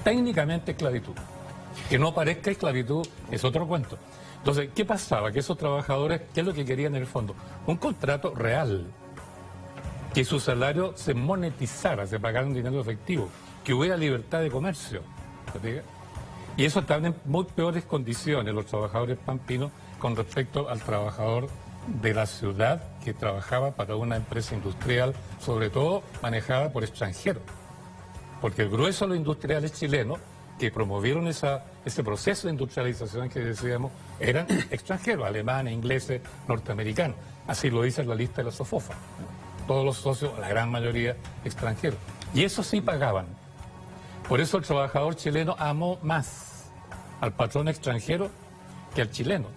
Técnicamente esclavitud. Que no parezca esclavitud es otro cuento. Entonces, ¿qué pasaba? Que esos trabajadores, ¿qué es lo que querían en el fondo? Un contrato real. Que su salario se monetizara, se pagara en dinero efectivo. Que hubiera libertad de comercio. ¿Sí? Y eso estaba en muy peores condiciones los trabajadores pampinos con respecto al trabajador de la ciudad que trabajaba para una empresa industrial, sobre todo manejada por extranjeros. Porque el grueso de los industriales chilenos que promovieron ese proceso de industrialización que decíamos eran extranjeros, alemanes, ingleses, norteamericanos. Así lo dice la lista de la SOFOFA. Todos los socios, la gran mayoría, extranjeros. Y eso sí pagaban. Por eso el trabajador chileno amó más al patrón extranjero que al chileno.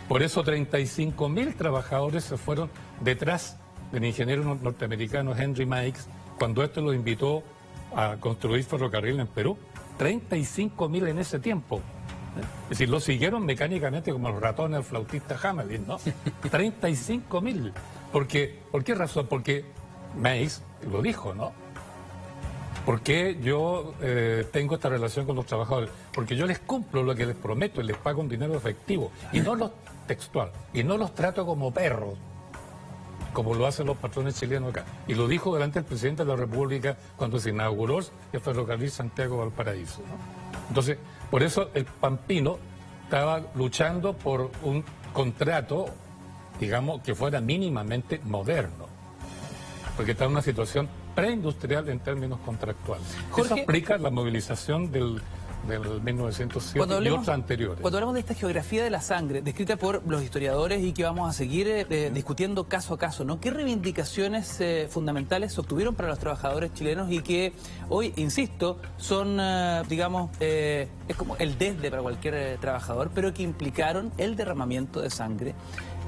Por eso 35.000 trabajadores se fueron detrás del ingeniero norteamericano Henry Meigs cuando esto lo invitó a construir ferrocarril en Perú. 35.000 en ese tiempo. Es decir, lo siguieron mecánicamente como los ratones al flautista Hamelin, ¿no? 35.000. ¿Por qué razón? Porque Meigs lo dijo, ¿no? ¿Por qué yo tengo esta relación con los trabajadores? Porque yo les cumplo lo que les prometo y les pago un dinero efectivo. Y no los textual. Y no los trato como perros, como lo hacen los patrones chilenos acá. Y lo dijo delante del presidente de la República cuando se inauguró el ferrocarril Santiago-Valparaíso, ¿no? Entonces, por eso el pampino estaba luchando por un contrato, digamos, que fuera mínimamente moderno. Porque está en una situación preindustrial en términos contractuales. Jorge, eso explica la movilización del 1907 y otros anteriores. Cuando hablamos de esta geografía de la sangre, descrita por los historiadores y que vamos a seguir discutiendo caso a caso, ¿no? ¿Qué reivindicaciones fundamentales se obtuvieron para los trabajadores chilenos y que hoy, insisto, son, digamos, es como el desde para cualquier trabajador, pero que implicaron el derramamiento de sangre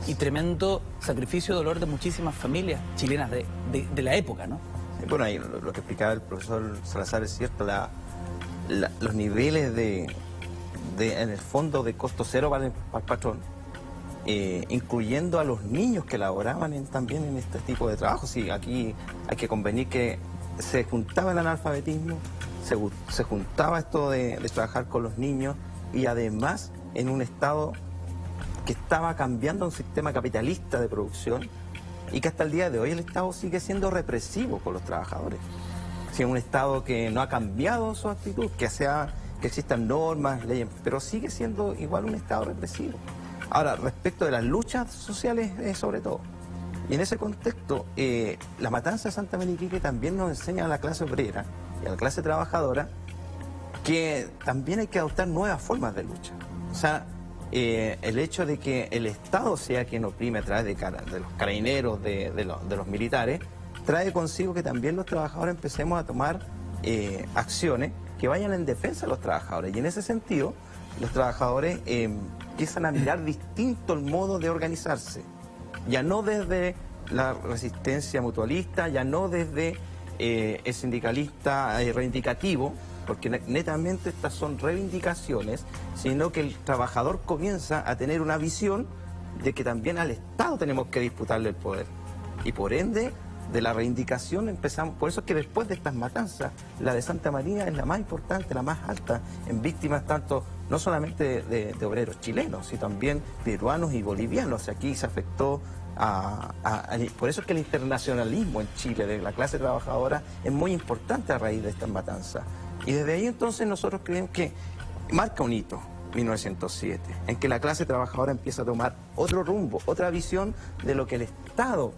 y tremendo sacrificio y dolor de muchísimas familias chilenas de la época, ¿no? Bueno, ahí lo que explicaba el profesor Salazar es cierto, los niveles en el fondo de costo cero para el patrón, incluyendo a los niños que laboraban también en este tipo de trabajo. Sí, aquí hay que convenir que se juntaba el analfabetismo, se juntaba esto de trabajar con los niños y además en un estado que estaba cambiando un sistema capitalista de producción y que hasta el día de hoy el Estado sigue siendo represivo con los trabajadores. Sí, un Estado que no ha cambiado su actitud, que se ha que existan normas, leyes, pero sigue siendo igual un Estado represivo. Ahora, respecto de las luchas sociales, sobre todo, y en ese contexto, la matanza de Santa María de Iquique también nos enseña a la clase obrera y a la clase trabajadora que también hay que adoptar nuevas formas de lucha. O sea, el hecho de que el Estado sea quien oprime a través de los carabineros, de los militares, trae consigo que también los trabajadores empecemos a tomar acciones que vayan en defensa de los trabajadores. Y en ese sentido, los trabajadores empiezan a mirar distinto el modo de organizarse. Ya no desde la resistencia mutualista, ya no desde el sindicalista reivindicativo, porque netamente estas son reivindicaciones, sino que el trabajador comienza a tener una visión de que también al Estado tenemos que disputarle el poder. Y por ende, de la reivindicación empezamos, por eso es que después de estas matanzas, la de Santa María es la más importante, la más alta, en víctimas tanto, no solamente de obreros chilenos, sino también peruanos y bolivianos. Aquí se afectó por eso es que el internacionalismo en Chile de la clase trabajadora es muy importante a raíz de estas matanzas. Y desde ahí entonces nosotros creemos que marca un hito, 1907, en que la clase trabajadora empieza a tomar otro rumbo, otra visión de lo que el Estado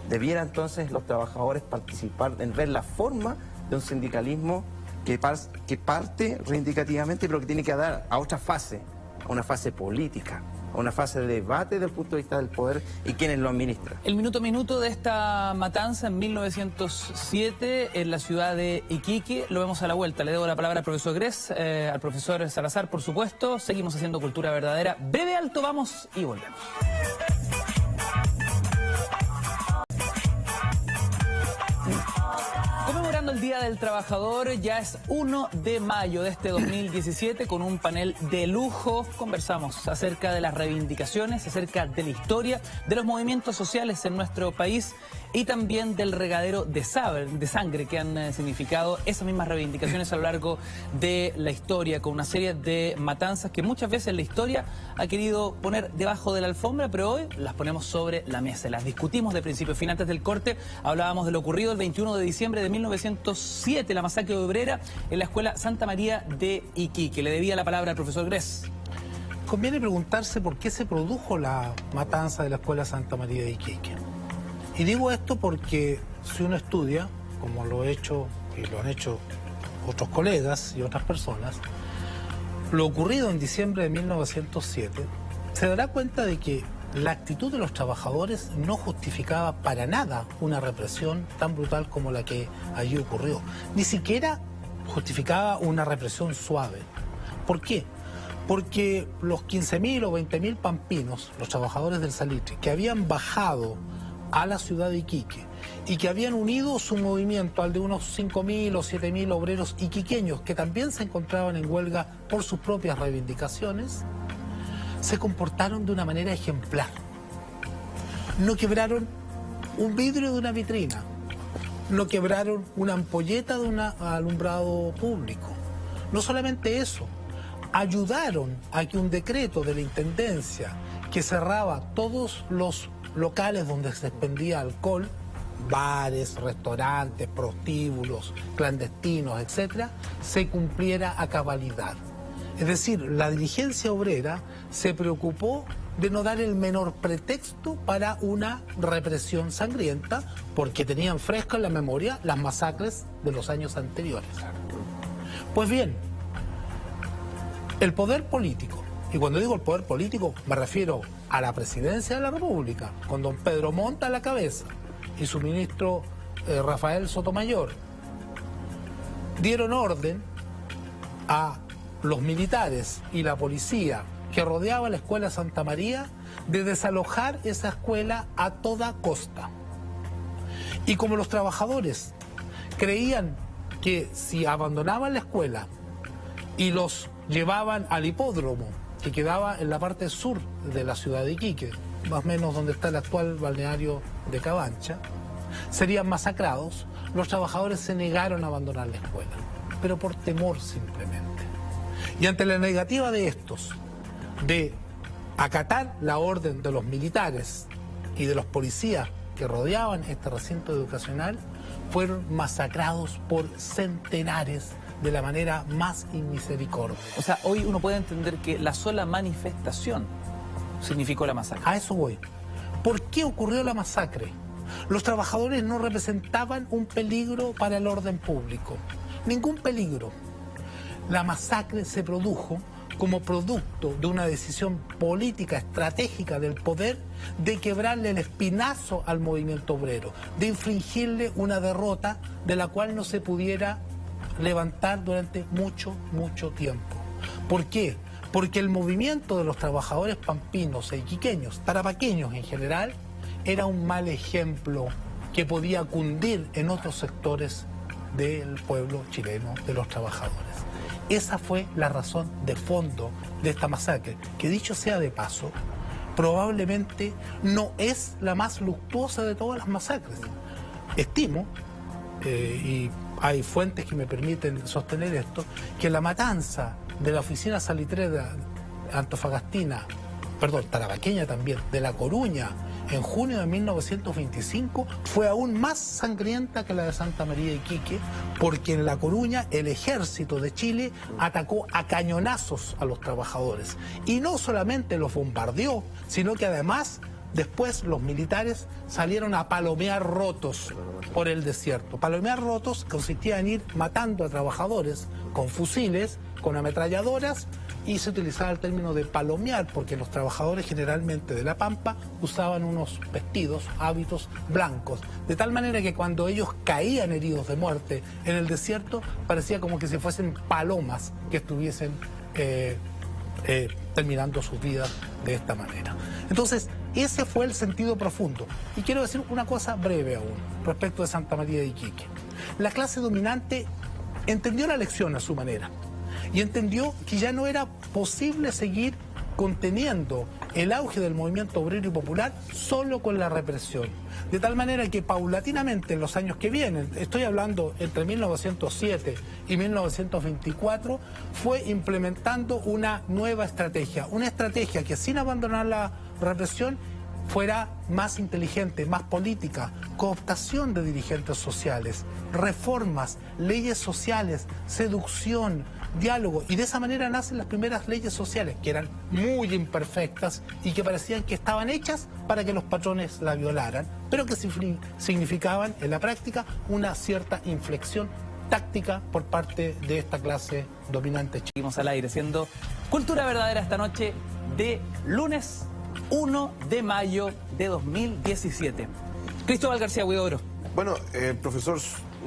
debiera entonces los trabajadores participar en ver la forma de un sindicalismo que parte reivindicativamente, pero que tiene que dar a otra fase, a una fase política, a una fase de debate desde el punto de vista del poder y quienes lo administran. El minuto a minuto de esta matanza en 1907 en la ciudad de Iquique, lo vemos a la vuelta. Le debo la palabra al profesor Gress, al profesor Salazar, por supuesto. Seguimos haciendo cultura verdadera. Breve alto, vamos y volvemos. Conmemorando el Día del Trabajador, ya es 1 de mayo de este 2017 con un panel de lujo. Conversamos acerca de las reivindicaciones, acerca de la historia, de los movimientos sociales en nuestro país y también del regadero de sangre que han significado esas mismas reivindicaciones a lo largo de la historia, con una serie de matanzas que muchas veces la historia ha querido poner debajo de la alfombra, pero hoy las ponemos sobre la mesa, las discutimos de principio a fin. Antes del corte hablábamos de lo ocurrido el 21 de diciembre de 1907, la masacre obrera en la escuela Santa María de Iquique. Le debía la palabra al profesor Gress. Conviene preguntarse por qué se produjo la matanza de la escuela Santa María de Iquique. Y digo esto porque si uno estudia, como lo he hecho y lo han hecho otros colegas y otras personas, lo ocurrido en diciembre de 1907, se dará cuenta de que la actitud de los trabajadores no justificaba para nada una represión tan brutal como la que allí ocurrió. Ni siquiera justificaba una represión suave. ¿Por qué? Porque los 15.000 o 20.000 pampinos, los trabajadores del salitre, que habían bajado a la ciudad de Iquique y que habían unido su movimiento al de unos 5.000 o 7.000 obreros iquiqueños que también se encontraban en huelga por sus propias reivindicaciones, se comportaron de una manera ejemplar. No quebraron un vidrio de una vitrina, no quebraron una ampolleta de un alumbrado público. No solamente eso, ayudaron a que un decreto de la Intendencia que cerraba todos los locales donde se expendía alcohol, bares, restaurantes, prostíbulos, clandestinos, etcétera, se cumpliera a cabalidad. Es decir, la dirigencia obrera se preocupó de no dar el menor pretexto para una represión sangrienta, porque tenían fresca en la memoria las masacres de los años anteriores. Pues bien, el poder político, y cuando digo el poder político me refiero a la presidencia de la República, con don Pedro Montt a la cabeza y su ministro Rafael Sotomayor, dieron orden a los militares y la policía que rodeaba la escuela Santa María de desalojar esa escuela a toda costa. Y como los trabajadores creían que si abandonaban la escuela y los llevaban al hipódromo que quedaba en la parte sur de la ciudad de Iquique, más o menos donde está el actual balneario de Cabancha, serían masacrados, los trabajadores se negaron a abandonar la escuela, pero por temor simplemente. Y ante la negativa de estos de acatar la orden de los militares y de los policías que rodeaban este recinto educacional, fueron masacrados por centenares de la manera más inmisericordia. O sea, hoy uno puede entender que la sola manifestación significó la masacre. A eso voy. ¿Por qué ocurrió la masacre? Los trabajadores no representaban un peligro para el orden público. Ningún peligro. La masacre se produjo como producto de una decisión política estratégica del poder de quebrarle el espinazo al movimiento obrero, de infligirle una derrota de la cual no se pudiera levantar durante mucho, mucho tiempo. ¿Por qué? Porque el movimiento de los trabajadores pampinos e iquiqueños, tarapaqueños en general, era un mal ejemplo que podía cundir en otros sectores del pueblo chileno, de los trabajadores. Esa fue la razón de fondo de esta masacre, que dicho sea de paso, probablemente no es la más luctuosa de todas las masacres. Estimo, y hay fuentes que me permiten sostener esto, que la matanza de la oficina salitrera antofagastina, tarapaqueña también, de La Coruña, en junio de 1925, fue aún más sangrienta que la de Santa María de Iquique, porque en La Coruña el ejército de Chile atacó a cañonazos a los trabajadores. Y no solamente los bombardeó, sino que además después los militares salieron a palomear rotos por el desierto. Palomear rotos consistía en ir matando a trabajadores con fusiles, con ametralladoras, y se utilizaba el término de palomear porque los trabajadores generalmente de La Pampa usaban unos vestidos, hábitos blancos, de tal manera que cuando ellos caían heridos de muerte en el desierto parecía como que si fuesen palomas que estuviesen terminando sus vidas de esta manera. Entonces, ese fue el sentido profundo. Y quiero decir una cosa breve aún respecto de Santa María de Iquique. La clase dominante entendió la lección a su manera y entendió que ya no era posible seguir conteniendo el auge del movimiento obrero y popular solo con la represión. De tal manera que paulatinamente en los años que vienen, estoy hablando entre 1907 y 1924, fue implementando una nueva estrategia. Una estrategia que sin abandonar la represión fuera más inteligente, más política, cooptación de dirigentes sociales, reformas, leyes sociales, seducción, diálogo, y de esa manera nacen las primeras leyes sociales, que eran muy imperfectas y que parecían que estaban hechas para que los patrones la violaran, pero que significaban en la práctica una cierta inflexión táctica por parte de esta clase dominante. Seguimos al aire, siendo Cultura Verdadera esta noche de lunes 1 de mayo de 2017. Cristóbal García Huidobro. Bueno, profesor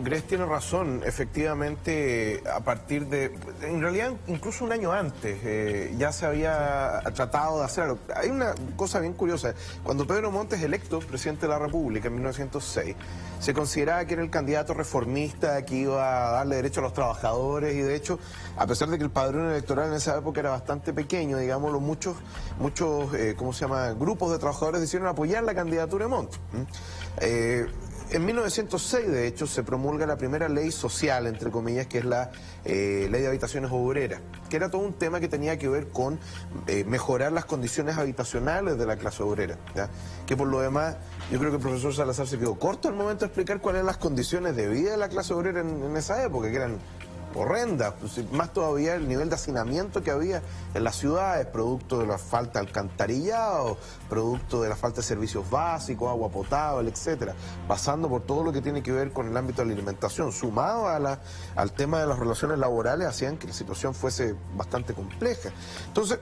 Gress tiene razón, efectivamente, a partir de, en realidad incluso un año antes, ya se había tratado de hacerlo. Hay una cosa bien curiosa, cuando Pedro Montt es electo presidente de la República en 1906, se consideraba que era el candidato reformista que iba a darle derecho a los trabajadores, y de hecho, a pesar de que el padrón electoral en esa época era bastante pequeño, digámoslo, muchos grupos de trabajadores decidieron apoyar la candidatura de Montt. En 1906, de hecho, se promulga la primera ley social, entre comillas, que es la ley de habitaciones obreras, que era todo un tema que tenía que ver con mejorar las condiciones habitacionales de la clase obrera, ¿ya? Que por lo demás, yo creo que el profesor Salazar se quedó corto al momento de explicar cuáles eran las condiciones de vida de la clase obrera en esa época, que eran horrendas, más todavía el nivel de hacinamiento que había en las ciudades, producto de la falta de alcantarillado, producto de la falta de servicios básicos, agua potable, etcétera, pasando por todo lo que tiene que ver con el ámbito de la alimentación, sumado al tema de las relaciones laborales, hacían que la situación fuese bastante compleja. Entonces,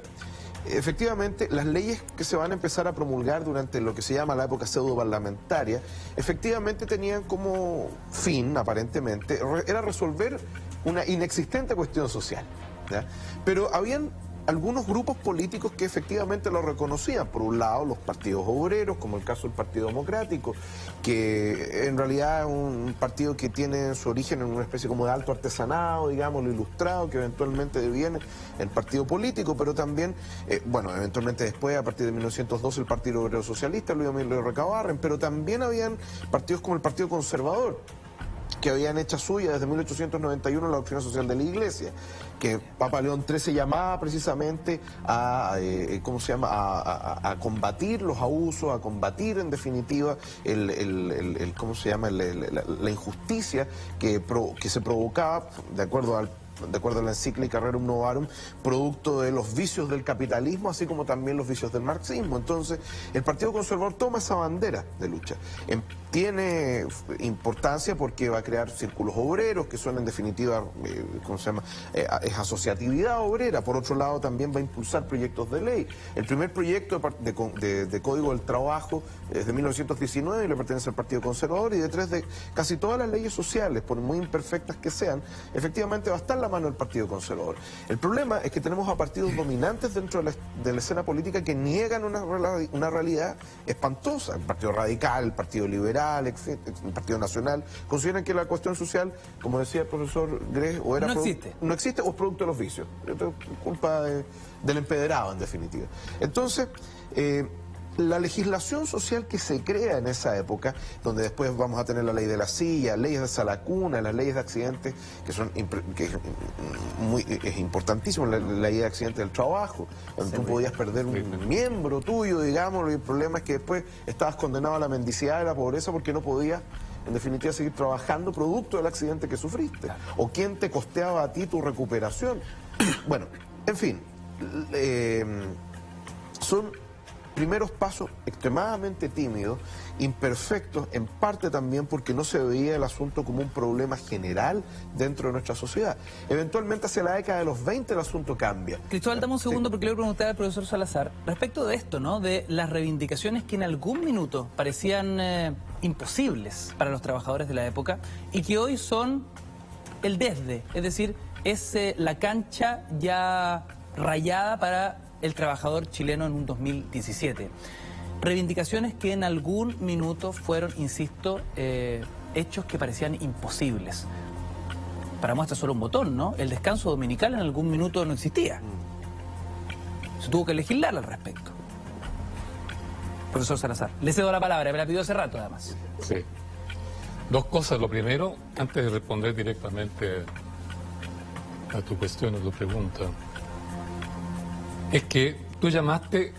efectivamente, las leyes que se van a empezar a promulgar durante lo que se llama la época pseudo-parlamentaria, efectivamente tenían como fin, aparentemente, era resolver una inexistente cuestión social, ¿ya? Pero habían algunos grupos políticos que efectivamente lo reconocían. Por un lado, los partidos obreros, como el caso del Partido Democrático, que en realidad es un partido que tiene su origen en una especie como de alto artesanado, digámoslo, ilustrado, que eventualmente deviene el partido político, pero también, eventualmente después, a partir de 1912, el Partido Obrero Socialista, Luis Emilio Recabarren, pero también habían partidos como el Partido Conservador, que habían hecho suya desde 1891 la doctrina social de la Iglesia, que Papa León XIII llamaba precisamente a, a combatir los abusos, a combatir en definitiva la injusticia que se provocaba, de acuerdo a la encíclica Rerum Novarum, producto de los vicios del capitalismo, así como también los vicios del marxismo. Entonces, el Partido Conservador toma esa bandera de lucha. Tiene importancia porque va a crear círculos obreros, que son en definitiva, es asociatividad obrera. Por otro lado, también va a impulsar proyectos de ley. El primer proyecto de Código del Trabajo es de 1919 y le pertenece al Partido Conservador, y detrás de casi todas las leyes sociales, por muy imperfectas que sean, efectivamente va a estar la mano del Partido Conservador. El problema es que tenemos a partidos dominantes dentro de la escena política que niegan una realidad espantosa. El Partido Radical, el Partido Liberal, el Partido Nacional, consideran que la cuestión social, como decía el profesor Grech, o no existe o es producto de los vicios. Es culpa del empederado, en definitiva. Entonces, la legislación social que se crea en esa época, donde después vamos a tener la ley de la silla, leyes de salacuna, las leyes de accidentes, es importantísimo, la ley de accidentes del trabajo, donde tú podías perder un miembro tuyo, digamos, y el problema es que después estabas condenado a la mendicidad, a la pobreza, porque no podías, en definitiva, seguir trabajando producto del accidente que sufriste, o quién te costeaba a ti tu recuperación. Bueno, en fin, son primeros pasos extremadamente tímidos, imperfectos, en parte también porque no se veía el asunto como un problema general dentro de nuestra sociedad. Eventualmente, hacia la década de los 20, el asunto cambia. Cristóbal, dame un segundo porque le voy a preguntar al profesor Salazar respecto de esto, ¿no? De las reivindicaciones que en algún minuto parecían imposibles para los trabajadores de la época y que hoy son el desde, es decir, es la cancha ya rayada para el trabajador chileno en un 2017. Reivindicaciones que en algún minuto fueron, insisto, hechos que parecían imposibles. Para muestra solo un botón, ¿no? El descanso dominical en algún minuto no existía. Se tuvo que legislar al respecto. Profesor Salazar, le cedo la palabra, me la pidió hace rato además. Sí. Dos cosas. Lo primero, antes de responder directamente a tu cuestión o tu pregunta, es que tú llamaste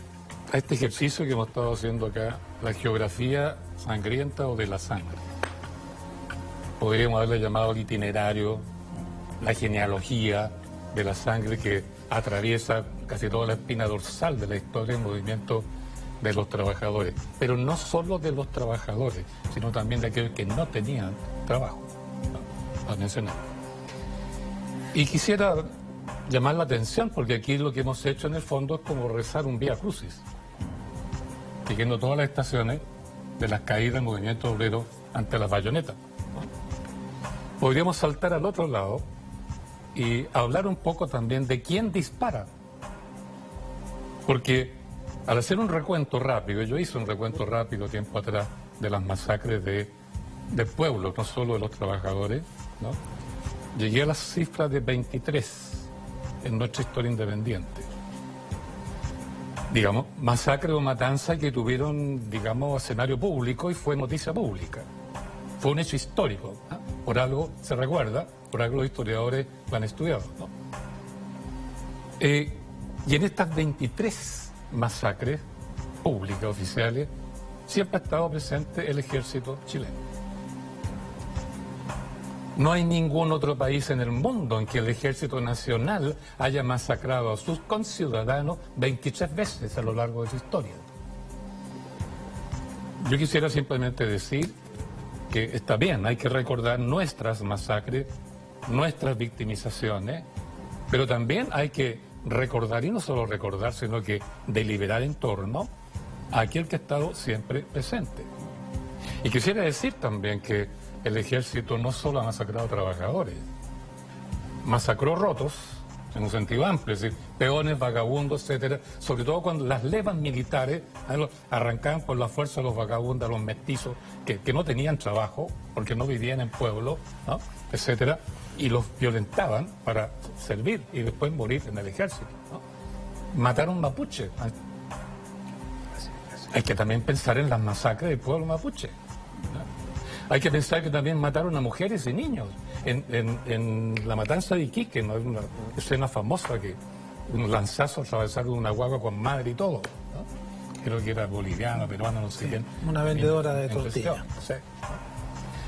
a este ejercicio que hemos estado haciendo acá la geografía sangrienta o de la sangre. Podríamos haberle llamado el itinerario, la genealogía de la sangre que atraviesa casi toda la espina dorsal de la historia y movimiento de los trabajadores. Pero no solo de los trabajadores, sino también de aquellos que no tenían trabajo, ¿no? A mencionar. Y quisiera llamar la atención, porque aquí lo que hemos hecho en el fondo es como rezar un Vía Crucis, siguiendo todas las estaciones de las caídas del movimiento obrero ante las bayonetas, ¿no? Podríamos saltar al otro lado y hablar un poco también de quién dispara, porque al hacer un recuento rápido, yo hice un recuento rápido tiempo atrás de las masacres del pueblo, no solo de los trabajadores, ¿no? Llegué a las cifras de 23 en nuestra historia independiente. Digamos, masacre o matanza que tuvieron, digamos, escenario público y fue noticia pública. Fue un hecho histórico, ¿no? Por algo se recuerda, por algo los historiadores lo han estudiado, ¿no? Y en estas 23 masacres públicas, oficiales, siempre ha estado presente el ejército chileno. No hay ningún otro país en el mundo en que el Ejército Nacional haya masacrado a sus conciudadanos 23 veces a lo largo de su historia. Yo quisiera simplemente decir que está bien, hay que recordar nuestras masacres, nuestras victimizaciones, pero también hay que recordar, y no solo recordar, sino que deliberar en torno a aquel que ha estado siempre presente. Y quisiera decir también que el ejército no solo ha masacrado trabajadores, masacró rotos, en un sentido amplio, es decir, peones, vagabundos, etcétera, sobre todo cuando las levas militares arrancaban por la fuerza a los vagabundos, a los mestizos, que no tenían trabajo, porque no vivían en pueblos, ¿no?, etcétera, y los violentaban para servir y después morir en el ejército, ¿no? Mataron mapuche. Hay que también pensar en las masacres del pueblo mapuche, ¿no? Hay que pensar que también mataron a mujeres y niños. En la matanza de Iquique, ¿no? Hay una escena famosa que un lanzazo atravesaron una guagua con madre y todo, ¿no? Creo que era boliviana, peruana, no sé quién. Una vendedora de tortillas. Sí.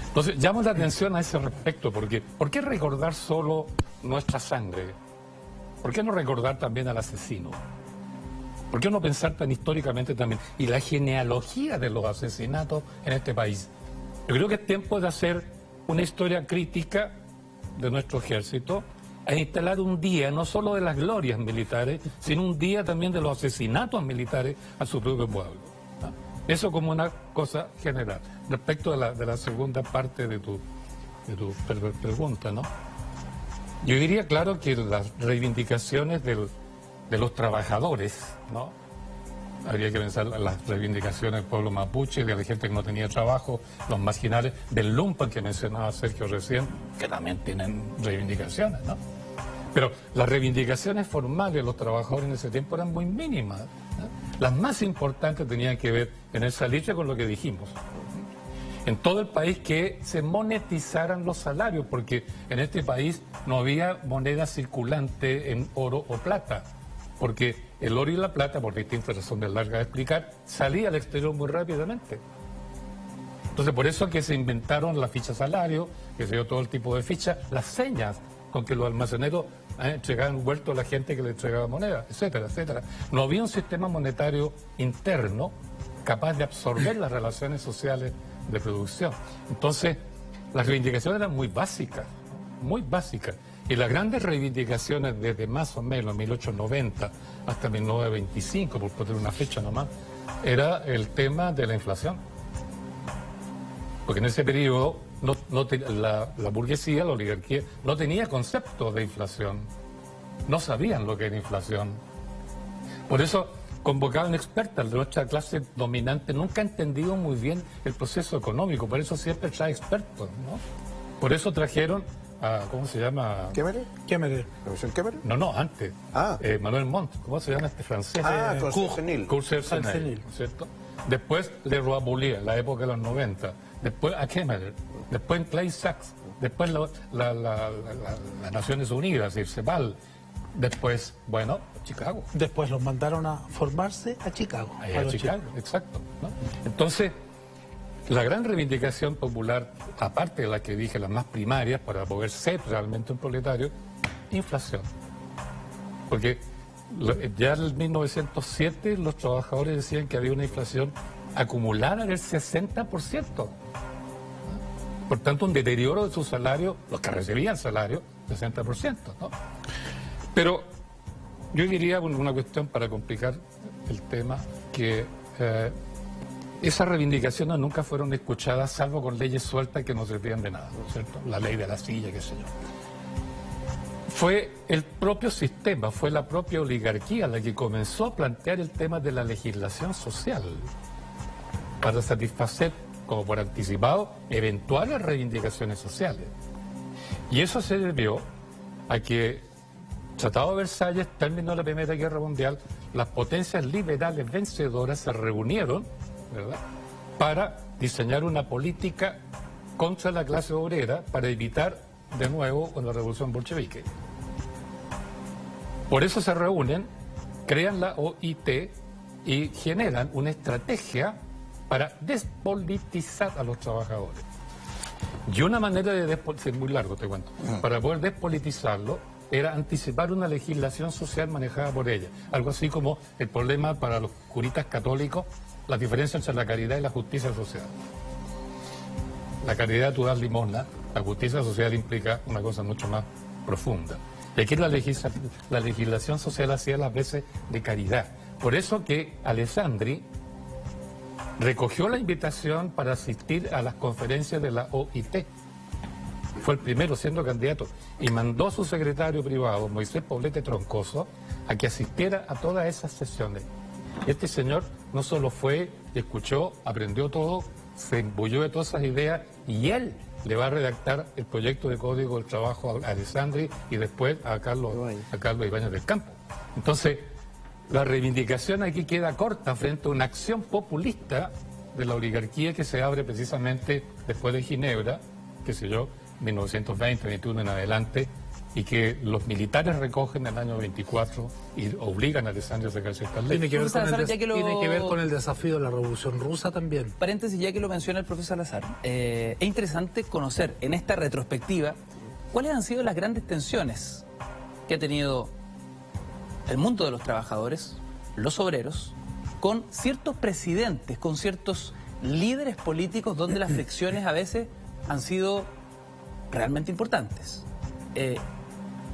Entonces, llamo la atención a ese respecto, porque ¿por qué recordar solo nuestra sangre? ¿Por qué no recordar también al asesino? ¿Por qué no pensar tan históricamente también? Y la genealogía de los asesinatos en este país. Yo creo que es tiempo de hacer una historia crítica de nuestro ejército e instalar un día, no solo de las glorias militares, sino un día también de los asesinatos militares a su propio pueblo, ¿no? Eso como una cosa general. Respecto de la segunda parte de tu pregunta, ¿no? Yo diría, claro, que las reivindicaciones de los trabajadores, ¿no? Habría que pensar las reivindicaciones del pueblo mapuche, de la gente que no tenía trabajo, los marginales, del lumpen que mencionaba Sergio recién, que también tienen reivindicaciones, ¿no? Pero las reivindicaciones formales de los trabajadores en ese tiempo eran muy mínimas, ¿no? Las más importantes tenían que ver en el salitre con lo que dijimos. En todo el país que se monetizaran los salarios, porque en este país no había moneda circulante en oro o plata, porque el oro y la plata, por distintas razones largas de explicar, salía al exterior muy rápidamente. Entonces, por eso que se inventaron las fichas salario, que se dio todo el tipo de fichas, las señas con que los almaceneros entregaban vuelto a la gente que le entregaba moneda, etcétera, etcétera. No había un sistema monetario interno capaz de absorber las relaciones sociales de producción. Entonces, las reivindicaciones eran muy básicas, muy básicas. Y las grandes reivindicaciones desde más o menos 1890 hasta 1925, por poner una fecha nomás, era el tema de la inflación. Porque en ese periodo la burguesía, la oligarquía, no tenía concepto de inflación. No sabían lo que era inflación. Por eso convocaban expertas. Nuestra clase dominante nunca ha entendido muy bien el proceso económico, por eso siempre trae expertos, ¿no? Por eso trajeron a, ¿cómo se llama? ¿Kemmerer? Kemmerer. ¿La versión Kemmerer? No, antes. Manuel Montt, ¿cómo se llama este francés? Courcelles-Senil, ¿cierto? Después Leroy Boulier, la época de los 90. Después a Kemmerer. Después Clay Sachs. Después las Naciones Unidas, el CEPAL. Después, bueno, Chicago. Después los mandaron a formarse a Chicago. A Chicago, exacto, ¿no? Entonces, la gran reivindicación popular, aparte de la que dije, las más primarias, para poder ser realmente un proletario, inflación. Porque ya en 1907 los trabajadores decían que había una inflación acumulada del 60%. Por tanto, un deterioro de su salario, los que recibían salario, 60%, ¿no? Pero yo diría una cuestión para complicar el tema, que esas reivindicaciones nunca fueron escuchadas, salvo con leyes sueltas que no servían de nada, ¿no es cierto? La ley de la silla, qué sé yo. Fue el propio sistema, fue la propia oligarquía la que comenzó a plantear el tema de la legislación social para satisfacer, como por anticipado, eventuales reivindicaciones sociales. Y eso se debió a que Tratado de Versalles terminó la Primera Guerra Mundial, las potencias liberales vencedoras se reunieron, ¿verdad?, para diseñar una política contra la clase obrera para evitar de nuevo una revolución bolchevique. Por eso se reúnen, crean la OIT y generan una estrategia para despolitizar a los trabajadores. Y una manera de es muy largo, te cuento, para poder despolitizarlo era anticipar una legislación social manejada por ella. Algo así como el problema para los curitas católicos, la diferencia entre la caridad y la justicia social. La caridad tú das limosna, la justicia social implica una cosa mucho más profunda. Y aquí la legislación social hacía las veces de caridad. Por eso que Alessandri recogió la invitación para asistir a las conferencias de la OIT. Fue el primero siendo candidato y mandó a su secretario privado, Moisés Poblete Troncoso, a que asistiera a todas esas sesiones. Este señor no solo fue, escuchó, aprendió todo, se embulló de todas esas ideas y él le va a redactar el proyecto de Código del Trabajo a Alessandri y después a Carlos Ibáñez del Campo. Entonces, la reivindicación aquí queda corta frente a una acción populista de la oligarquía que se abre precisamente después de Ginebra, qué sé yo, 1920, 21 en adelante, y que los militares recogen en el año 24 y obligan a Alessandria a sacarse estas leyes. Tiene que ver con el desafío de la Revolución Rusa también. Paréntesis, ya que lo menciona el profesor Salazar, es interesante conocer en esta retrospectiva cuáles han sido las grandes tensiones que ha tenido el mundo de los trabajadores, los obreros, con ciertos presidentes, con ciertos líderes políticos donde las fricciones a veces han sido realmente importantes.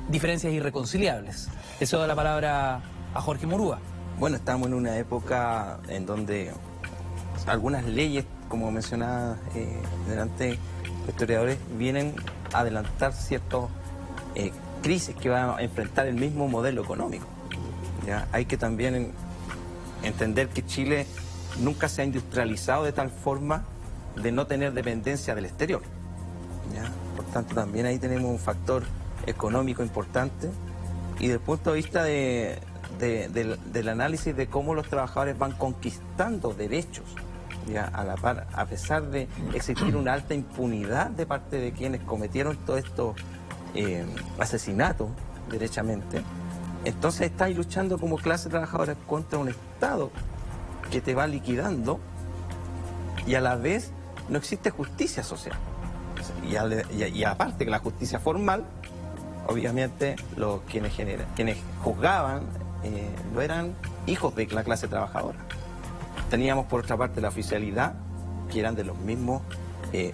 Diferencias irreconciliables. Eso da la palabra a Jorge Murúa. Bueno, estamos en una época en donde algunas leyes, como mencionaba delante los historiadores, vienen a adelantar ciertas crisis que van a enfrentar el mismo modelo económico. ¿Ya? Hay que también entender que Chile nunca se ha industrializado de tal forma de no tener dependencia del exterior. ¿Ya? Por tanto, también ahí tenemos un factor económico importante, y desde el punto de vista del análisis de cómo los trabajadores van conquistando derechos, ¿ya? A la par, a pesar de existir una alta impunidad de parte de quienes cometieron todos estos asesinatos, derechamente, entonces estáis luchando como clase trabajadora contra un Estado que te va liquidando, y a la vez no existe justicia social. Y aparte que la justicia formal, obviamente quienes juzgaban no eran hijos de la clase trabajadora. Teníamos por otra parte la oficialidad, que eran de los mismos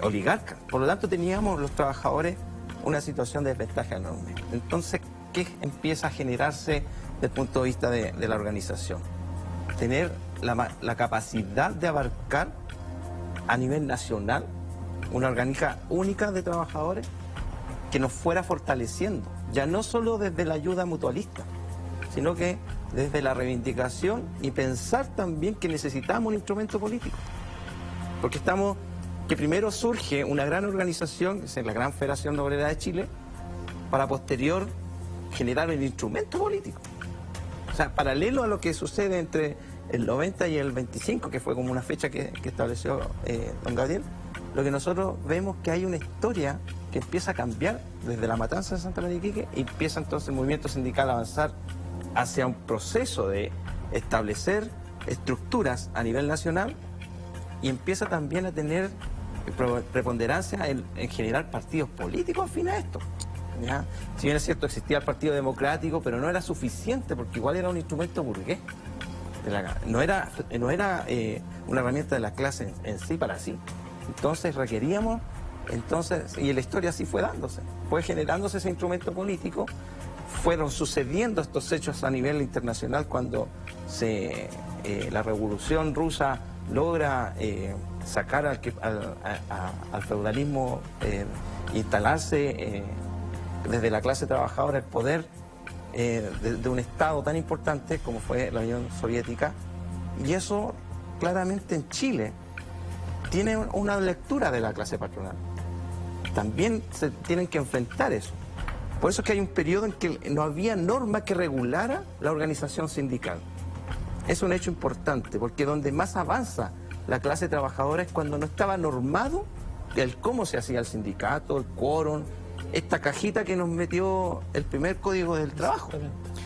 oligarcas. Por lo tanto teníamos los trabajadores una situación de desventaja enorme. Entonces, ¿qué empieza a generarse desde el punto de vista de la organización? Tener la capacidad de abarcar a nivel nacional una orgánica única de trabajadores que nos fuera fortaleciendo, ya no solo desde la ayuda mutualista, sino que desde la reivindicación, y pensar también que necesitamos un instrumento político. Porque que primero surge una gran organización, que es la Gran Federación Obrera de Chile, para posterior generar el instrumento político. O sea, paralelo a lo que sucede entre el 90 y el 25, que fue como una fecha que estableció don Gabriel, lo que nosotros vemos que hay una historia que empieza a cambiar desde la matanza de Santa María de Iquique, y empieza entonces el movimiento sindical a avanzar hacia un proceso de establecer estructuras a nivel nacional, y empieza también a tener preponderancia en generar partidos políticos afines a esto. ¿Ya? Si bien es cierto, existía el Partido Democrático, pero no era suficiente, porque igual era un instrumento burgués. No era una herramienta de la clase en sí para sí. Entonces requeríamos, y la historia así fue dándose, fue generándose ese instrumento político, fueron sucediendo estos hechos a nivel internacional cuando la Revolución Rusa logra sacar al feudalismo, instalarse desde la clase trabajadora el poder de un Estado tan importante como fue la Unión Soviética, y eso claramente en Chile tiene una lectura de la clase patronal. También se tienen que enfrentar eso. Por eso es que hay un periodo en que no había norma que regulara la organización sindical. Es un hecho importante, porque donde más avanza la clase trabajadora es cuando no estaba normado el cómo se hacía el sindicato, el quórum, esta cajita que nos metió el primer Código del Trabajo.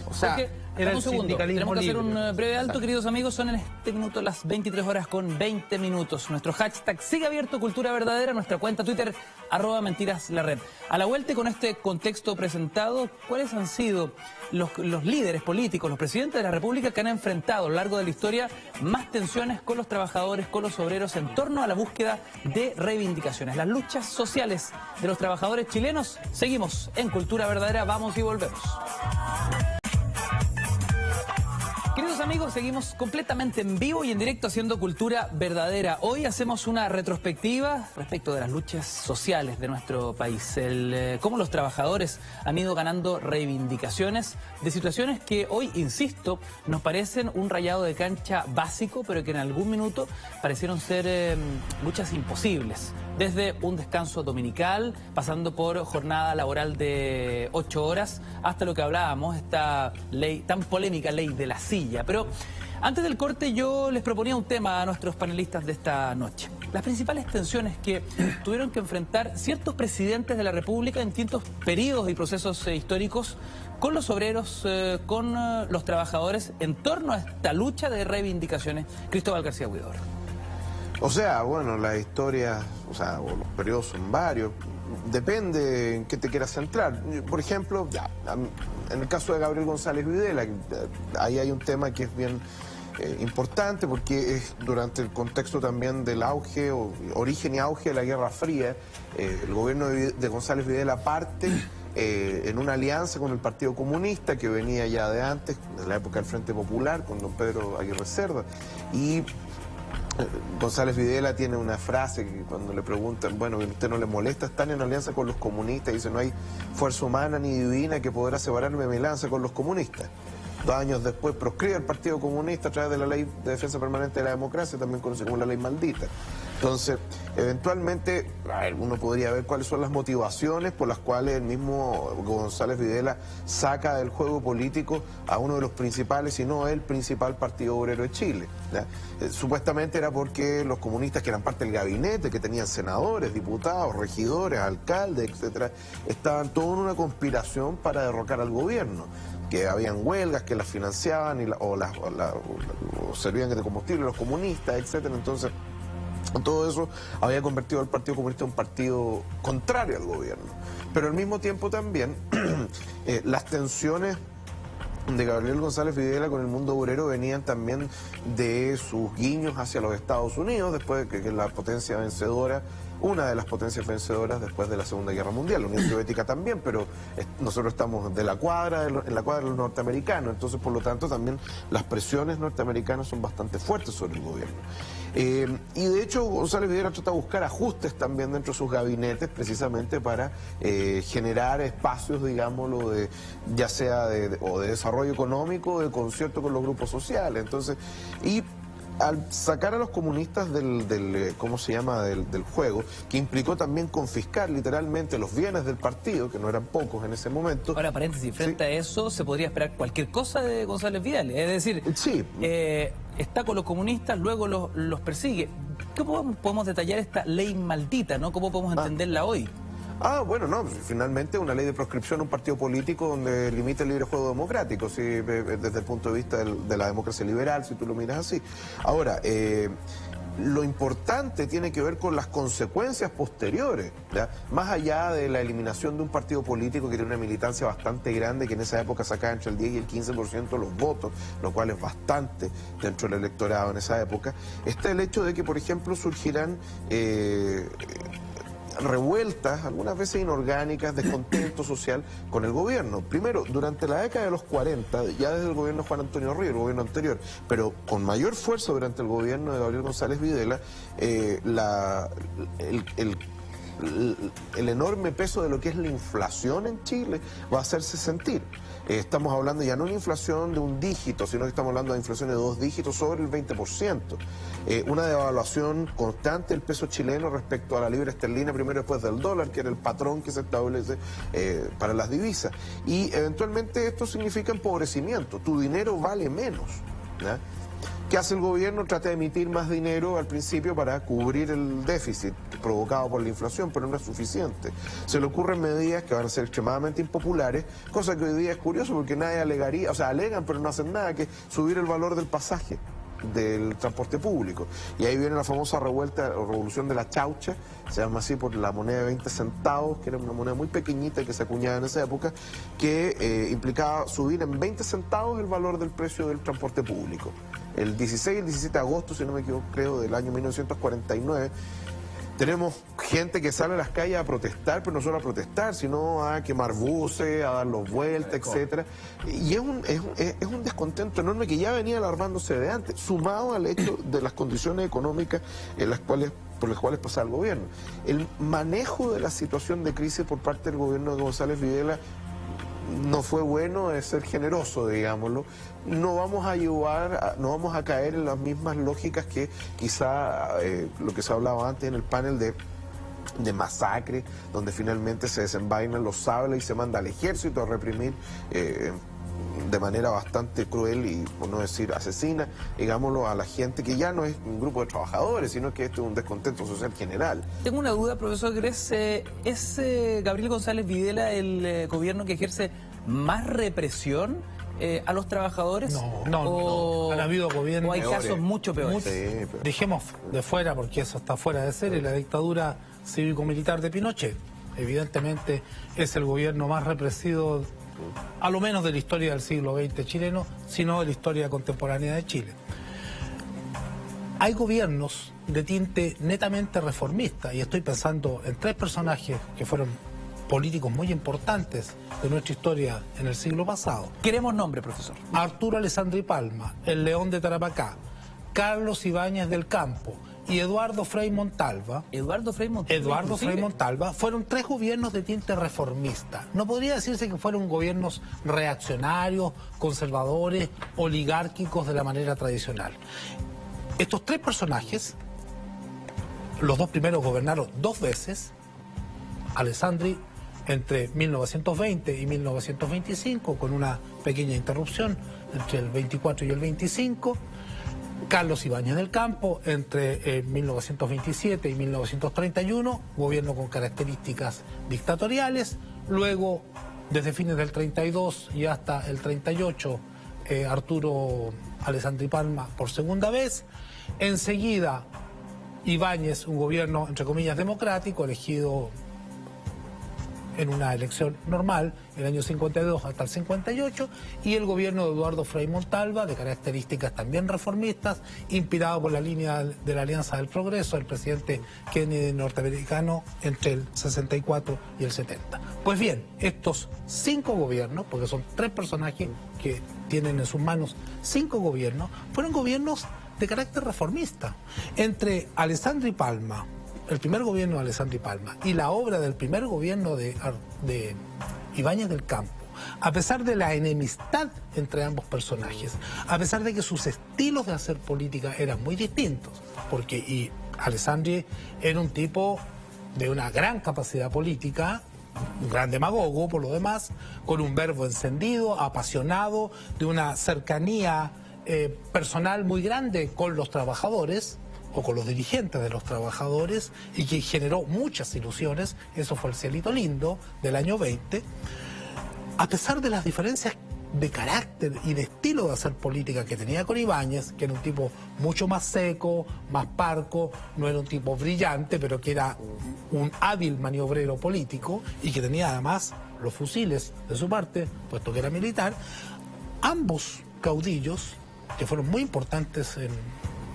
O sea, era un segundo, tenemos que hacer un breve alto, queridos amigos. Son en este minuto las 23 horas con 20 minutos. Nuestro hashtag sigue abierto, Cultura Verdadera, nuestra cuenta Twitter, @mentiras_la_red. A la vuelta, con este contexto presentado, ¿cuáles han sido los líderes políticos, los presidentes de la República que han enfrentado a lo largo de la historia más tensiones con los trabajadores, con los obreros, en torno a la búsqueda de reivindicaciones, las luchas sociales de los trabajadores chilenos? Seguimos en Cultura Verdadera, vamos y volvemos. Queridos amigos, seguimos completamente en vivo y en directo haciendo Cultura Verdadera. Hoy hacemos una retrospectiva respecto de las luchas sociales de nuestro país, cómo los trabajadores han ido ganando reivindicaciones de situaciones que hoy, insisto, nos parecen un rayado de cancha básico, pero que en algún minuto parecieron ser luchas imposibles. Desde un descanso dominical, pasando por jornada laboral de 8 horas, hasta lo que hablábamos, esta ley, tan polémica ley de la silla. Pero Antes del corte yo les proponía un tema a nuestros panelistas de esta noche. Las principales tensiones que tuvieron que enfrentar ciertos presidentes de la República en distintos periodos y procesos históricos con los obreros, con los trabajadores en torno a esta lucha de reivindicaciones. Cristóbal García Huidobro. O sea, bueno, las historias, o los periodos son varios. Depende en qué te quieras centrar. Por ejemplo, en el caso de Gabriel González Videla, ahí hay un tema que es bien importante porque es durante el contexto también del auge, o origen y auge de la Guerra Fría. El gobierno de González Videla parte en una alianza con el Partido Comunista que venía ya de antes, de la época del Frente Popular, con don Pedro Aguirre Cerda. Y González Videla tiene una frase que cuando le preguntan, bueno, ¿a usted no le molesta estar en alianza con los comunistas? Dice, no hay fuerza humana ni divina que podrá separarme de mi alianza con los comunistas. 2 años después proscribe el Partido Comunista a través de la Ley de Defensa Permanente de la Democracia, también conocida como la Ley Maldita. Entonces, eventualmente, uno podría ver cuáles son las motivaciones por las cuales el mismo González Videla saca del juego político a uno de los principales, si no el principal partido obrero de Chile. Supuestamente era porque los comunistas, que eran parte del gabinete, que tenían senadores, diputados, regidores, alcaldes, etcétera, estaban todos en una conspiración para derrocar al gobierno, que habían huelgas que las financiaban o servían de combustible los comunistas, etcétera. Entonces, todo eso había convertido al Partido Comunista en un partido contrario al gobierno. Pero al mismo tiempo también las tensiones de Gabriel González Videla con el mundo obrero venían también de sus guiños hacia los Estados Unidos, después de que la potencia vencedora, una de las potencias vencedoras después de la Segunda Guerra Mundial. La Unión Soviética también, pero nosotros estamos en la cuadra de los norteamericanos, entonces por lo tanto también las presiones norteamericanas son bastante fuertes sobre el gobierno. Y de hecho González Videla trata de buscar ajustes también dentro de sus gabinetes precisamente para generar espacios, digámoslo, ya sea de desarrollo económico o de concierto con los grupos sociales. Entonces, al sacar a los comunistas del juego, que implicó también confiscar literalmente los bienes del partido, que no eran pocos en ese momento. Ahora, paréntesis, frente a eso se podría esperar cualquier cosa de González Videla. Es decir, está con los comunistas, luego los persigue. ¿Cómo podemos detallar esta ley maldita, ¿no? ¿Cómo podemos entenderla hoy? Bueno, no, finalmente una ley de proscripción, un partido político donde limita el libre juego democrático, ¿sí? Desde el punto de vista de la democracia liberal, si tú lo miras así. Ahora, lo importante tiene que ver con las consecuencias posteriores, ¿ya? Más allá de la eliminación de un partido político que tiene una militancia bastante grande, que en esa época sacaba entre el 10 y el 15% de los votos, lo cual es bastante dentro del electorado en esa época, está el hecho de que, por ejemplo, surgirán revueltas, algunas veces inorgánicas, descontento social con el gobierno. Primero, durante la década de los 40, ya desde el gobierno de Juan Antonio Ríos, el gobierno anterior, pero con mayor fuerza durante el gobierno de Gabriel González Videla, el enorme peso de lo que es la inflación en Chile va a hacerse sentir. Estamos hablando ya no de una inflación de un dígito, sino que estamos hablando de inflación de 2 dígitos sobre el 20%. Una devaluación constante del peso chileno respecto a la libra esterlina, primero después del dólar, que era el patrón que se establece para las divisas. Y eventualmente esto significa empobrecimiento. Tu dinero vale menos, ¿ya? ¿Qué hace el gobierno? Trata de emitir más dinero al principio para cubrir el déficit provocado por la inflación, pero no es suficiente. Se le ocurren medidas que van a ser extremadamente impopulares, cosa que hoy día es curioso porque nadie alegaría, alegan pero no hacen nada, que subir el valor del pasaje del transporte público. Y ahí viene la famosa revolución de la chaucha, se llama así por la moneda de 20 centavos, que era una moneda muy pequeñita que se acuñaba en esa época, que implicaba subir en 20 centavos el valor del precio del transporte público. El 16 y el 17 de agosto, si no me equivoco, creo, del año 1949, tenemos gente que sale a las calles a protestar, pero no solo a protestar, sino a quemar buses, a darlos vueltas, etcétera. Y es un descontento enorme que ya venía alarmándose de antes, sumado al hecho de las condiciones económicas por las cuales pasaba el gobierno. El manejo de la situación de crisis por parte del gobierno de González Videla no fue bueno, es ser generoso, digámoslo. No vamos a caer en las mismas lógicas que quizá lo que se hablaba antes en el panel de masacre, donde finalmente se desenvainan los sables y se manda al ejército a reprimir de manera bastante cruel y, por no decir asesina, digámoslo, a la gente que ya no es un grupo de trabajadores, sino que esto es un descontento social general. Tengo una duda, profesor Gress. ¿Es Gabriel González Videla el gobierno que ejerce más represión a los trabajadores? No. Han habido gobiernos... ¿O hay casos mucho peores? Dejemos de fuera, porque eso está fuera de serie, la dictadura cívico-militar de Pinochet. Evidentemente es el gobierno más represivo, a lo menos de la historia del siglo XX chileno, sino de la historia contemporánea de Chile. Hay gobiernos de tinte netamente reformista, y estoy pensando en tres personajes que fueron políticos muy importantes de nuestra historia en el siglo pasado. Queremos nombre, profesor. Arturo Alessandri Palma, el León de Tarapacá, Carlos Ibáñez del Campo y Eduardo Frei Montalva. Eduardo Frei Montalva fueron tres gobiernos de tinte reformista. No podría decirse que fueron gobiernos reaccionarios, conservadores, oligárquicos de la manera tradicional. Estos tres personajes, los dos primeros gobernaron 2 veces. Alessandri entre 1920 y 1925, con una pequeña interrupción entre el 24 y el 25. Carlos Ibáñez del Campo entre 1927 y 1931, gobierno con características dictatoriales. Luego, desde fines del 32 y hasta el 38, Arturo Alessandri Palma por segunda vez. Enseguida, Ibáñez, un gobierno, entre comillas, democrático, elegido en una elección normal, el año 52 hasta el 58, y el gobierno de Eduardo Frei Montalva, de características también reformistas, inspirado por la línea de la Alianza del Progreso, el presidente Kennedy norteamericano, entre el 64 y el 70. Pues bien, estos 5 gobiernos, porque son 3 personajes que tienen en sus manos 5 gobiernos, fueron gobiernos de carácter reformista. Entre Alessandri Palma, el primer gobierno de Alessandri Palma, y la obra del primer gobierno de Ibáñez del Campo, a pesar de la enemistad entre ambos personajes, a pesar de que sus estilos de hacer política eran muy distintos, porque Alessandri era un tipo de una gran capacidad política, un gran demagogo por lo demás, con un verbo encendido, apasionado, de una cercanía personal muy grande con los trabajadores, o con los dirigentes de los trabajadores, y que generó muchas ilusiones. Eso fue el Cielito Lindo del año 20. A pesar de las diferencias de carácter y de estilo de hacer política que tenía con Ibáñez, que era un tipo mucho más seco, más parco, no era un tipo brillante, pero que era un hábil maniobrero político y que tenía además los fusiles de su parte, puesto que era militar, ambos caudillos, que fueron muy importantes en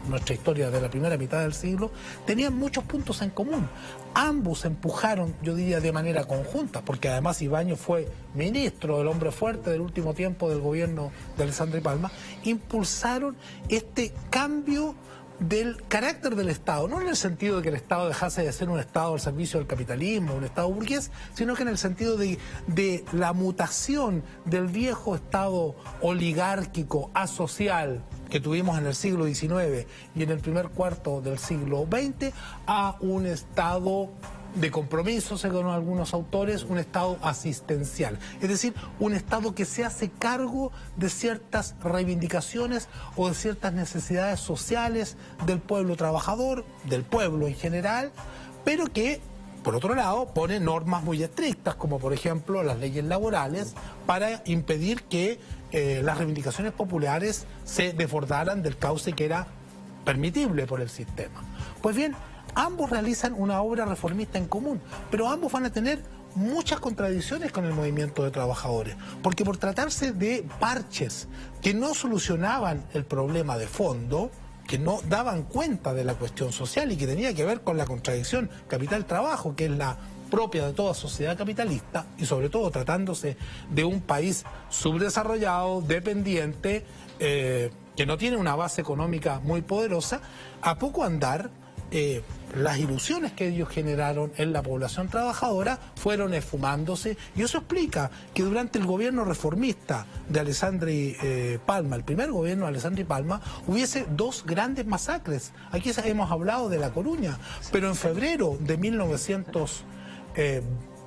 nuestra historia de la primera mitad del siglo, tenían muchos puntos en común. Ambos empujaron, yo diría, de manera conjunta, porque además Ibáñez fue ministro, el hombre fuerte del último tiempo del gobierno de Alessandri Palma, impulsaron este cambio del carácter del Estado, no en el sentido de que el Estado dejase de ser un Estado al servicio del capitalismo, un Estado burgués, sino que en el sentido de la mutación del viejo Estado oligárquico, asocial, que tuvimos en el siglo XIX y en el primer cuarto del siglo XX, a un Estado de compromiso, según algunos autores, un Estado asistencial. Es decir, un Estado que se hace cargo de ciertas reivindicaciones o de ciertas necesidades sociales del pueblo trabajador, del pueblo en general, pero que, por otro lado, pone normas muy estrictas, como por ejemplo las leyes laborales, para impedir que las reivindicaciones populares se desbordaran del cauce que era permitible por el sistema. Pues bien, ambos realizan una obra reformista en común, pero ambos van a tener muchas contradicciones con el movimiento de trabajadores, porque por tratarse de parches que no solucionaban el problema de fondo, que no daban cuenta de la cuestión social y que tenía que ver con la contradicción capital-trabajo, que es la propia de toda sociedad capitalista, y sobre todo tratándose de un país subdesarrollado, dependiente, que no tiene una base económica muy poderosa, a poco andar, las ilusiones que ellos generaron en la población trabajadora fueron esfumándose, y eso explica que durante el gobierno reformista de Alessandri Palma, el primer gobierno de Alessandri Palma, hubiese 2 grandes masacres. Aquí hemos hablado de La Coruña, pero en febrero de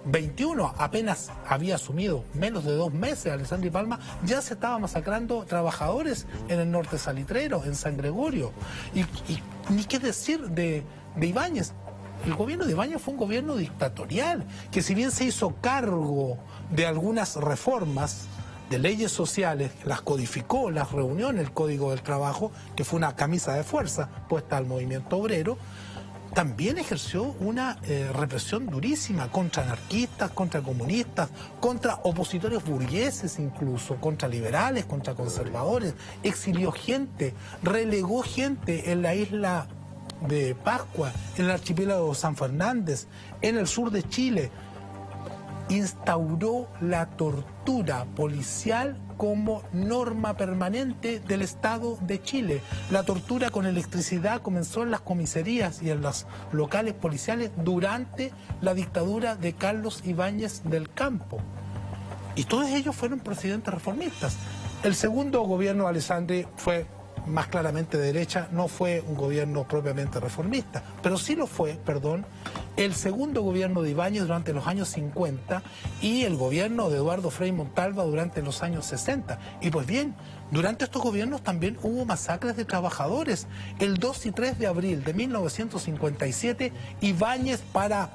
21, apenas había asumido menos de 2 meses Alessandri Palma, ya se estaba masacrando trabajadores en el norte salitrero, en San Gregorio. Y ni qué decir de Ibáñez. El gobierno de Ibáñez fue un gobierno dictatorial, que si bien se hizo cargo de algunas reformas de leyes sociales, las codificó, las reunió en el Código del Trabajo, que fue una camisa de fuerza puesta al movimiento obrero, también ejerció una represión durísima contra anarquistas, contra comunistas, contra opositores burgueses incluso, contra liberales, contra conservadores, exilió gente, relegó gente en la isla de Pascua, en el archipiélago de San Fernández, en el sur de Chile. Instauró la tortura policial como norma permanente del Estado de Chile. La tortura con electricidad comenzó en las comisarías y en los locales policiales durante la dictadura de Carlos Ibáñez del Campo. Y todos ellos fueron presidentes reformistas. El segundo gobierno de Alessandri fue más claramente de derecha, no fue un gobierno propiamente reformista, pero sí lo fue, el segundo gobierno de Ibáñez durante los años 50 y el gobierno de Eduardo Frei Montalva durante los años 60. Y pues bien, durante estos gobiernos también hubo masacres de trabajadores. El 2 y 3 de abril de 1957, Ibáñez, para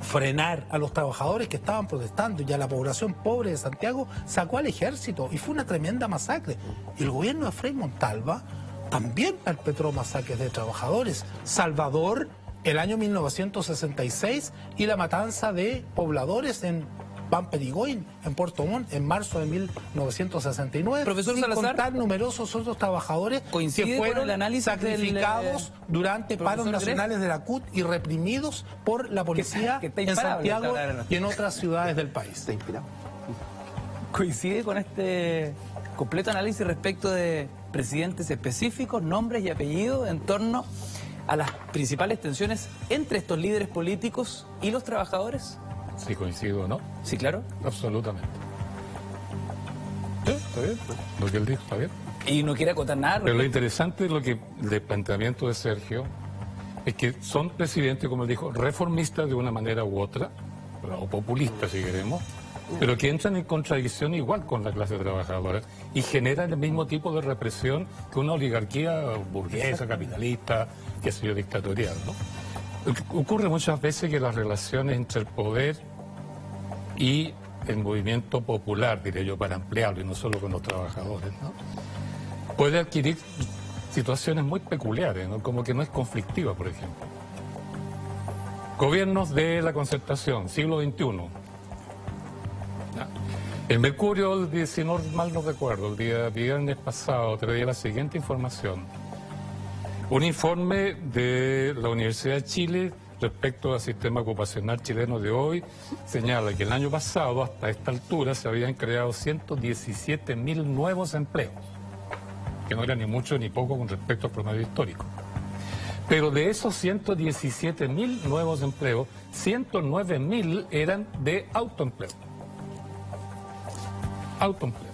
frenar a los trabajadores que estaban protestando y a la población pobre de Santiago, sacó al ejército y fue una tremenda masacre. Y el gobierno de Frei Montalva también perpetró masacres de trabajadores. Salvador, el año 1966, y la matanza de pobladores en Pamperigoin, en Puerto Montt, en marzo de 1969. Profesor sin Salazar, contar numerosos otros trabajadores que fueron sacrificados durante paros nacionales de la CUT y reprimidos por la policía en Santiago y en otras ciudades del país. Está inspirado. ¿Coincide con este completo análisis respecto de presidentes específicos, nombres y apellidos en torno a las principales tensiones entre estos líderes políticos y los trabajadores? Sí, coincido, ¿no? Sí, claro. Absolutamente. Sí, está bien. Lo que él dijo está bien. Y no quiere acotar nada. Pero lo interesante del planteamiento de Sergio es que son presidentes, como él dijo, reformistas de una manera u otra, o populistas si queremos, pero que entran en contradicción igual con la clase trabajadora y generan el mismo tipo de represión que una oligarquía burguesa, capitalista, qué sé yo, dictatorial, ¿no? Ocurre muchas veces que las relaciones entre el poder y el movimiento popular, diré yo, para ampliarlo y no solo con los trabajadores, ¿no?, puede adquirir situaciones muy peculiares, ¿no?, como que no es conflictiva, por ejemplo. Gobiernos de la Concertación, siglo XXI. El Mercurio, si no mal no recuerdo, el día viernes pasado, traía la siguiente información. Un informe de la Universidad de Chile respecto al sistema ocupacional chileno de hoy señala que el año pasado, hasta esta altura, se habían creado 117.000 nuevos empleos, que no era ni mucho ni poco con respecto al promedio histórico. Pero de esos 117.000 nuevos empleos, 109.000 eran de autoempleo. Autoempleo.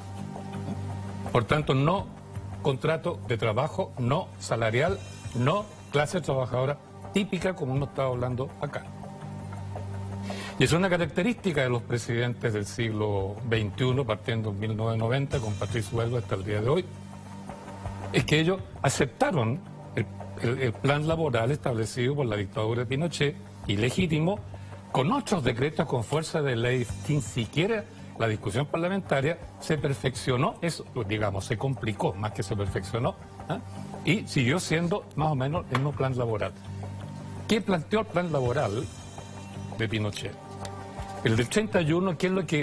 Por tanto, no contrato de trabajo, no salarial, no clase trabajadora típica como uno está hablando acá. Y es una característica de los presidentes del siglo XXI, partiendo en 1990 con Patricio Elwes hasta el día de hoy, es que ellos aceptaron el plan laboral establecido por la dictadura de Pinochet, ilegítimo, con otros decretos con fuerza de ley, sin siquiera la discusión parlamentaria, se perfeccionó, eso, digamos, se complicó más que se perfeccionó, ¿eh? Y siguió siendo más o menos el mismo plan laboral. ¿Qué planteó el plan laboral de Pinochet? El del 31,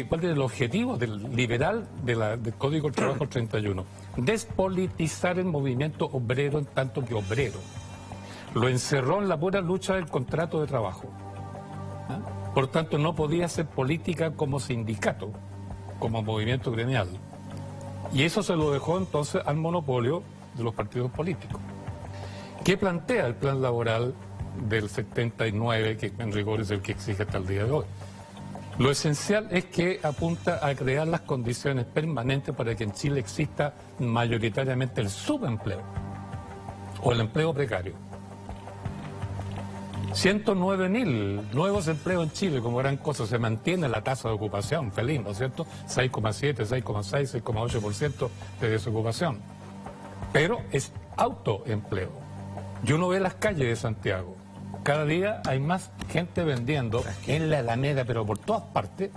¿cuál es el objetivo del liberal del Código del Trabajo del 31? Despolitizar el movimiento obrero en tanto que obrero. Lo encerró en la pura lucha del contrato de trabajo. Por tanto, no podía hacer política como sindicato, como movimiento gremial. Y eso se lo dejó entonces al monopolio de los partidos políticos. ¿Qué plantea el plan laboral del 79, que en rigor es el que exige hasta el día de hoy? Lo esencial es que apunta a crear las condiciones permanentes para que en Chile exista mayoritariamente el subempleo o el empleo precario. 109.000 nuevos empleos en Chile, como gran cosa. Se mantiene la tasa de ocupación, feliz, ¿no es cierto? 6,7, 6,6, 6,8% de desocupación. Pero es autoempleo. Y uno ve las calles de Santiago. Cada día hay más gente vendiendo en la Alameda, pero por todas partes.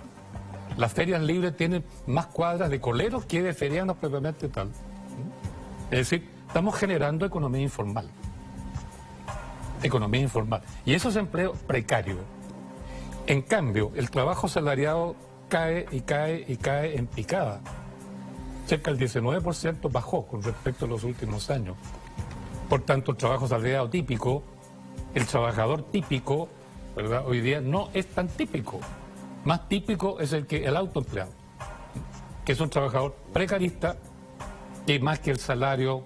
Las ferias libres tienen más cuadras de coleros que de ferianos propiamente tal. Es decir, estamos generando economía informal. Economía informal. Y esos empleos precarios. En cambio, el trabajo salariado cae y cae y cae en picada. Cerca del 19% bajó con respecto a los últimos años. Por tanto, el trabajo salariado típico, el trabajador típico, ¿verdad?, hoy día no es tan típico. Más típico es el autoempleado, que es un trabajador precarista, que más que el salario,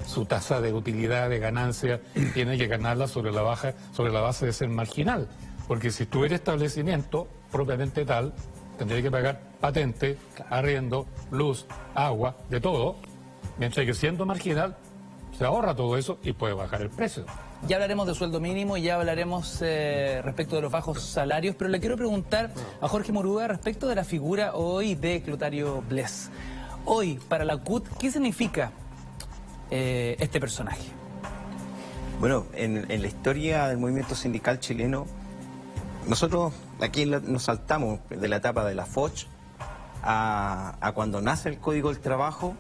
su tasa de utilidad, de ganancia, tiene que ganarla sobre la base de ser marginal. Porque si tuviera establecimiento propiamente tal, tendría que pagar patente, arriendo, luz, agua, de todo, mientras que siendo marginal se ahorra todo eso y puede bajar el precio. Ya hablaremos de sueldo mínimo, ya hablaremos respecto de los bajos salarios, pero le quiero preguntar a Jorge Moruga respecto de la figura hoy de Clotario Blest. Hoy, para la CUT, ¿qué significa este personaje? Bueno, en la historia del movimiento sindical chileno, nosotros aquí nos saltamos de la etapa de la Foch a cuando nace el Código del Trabajo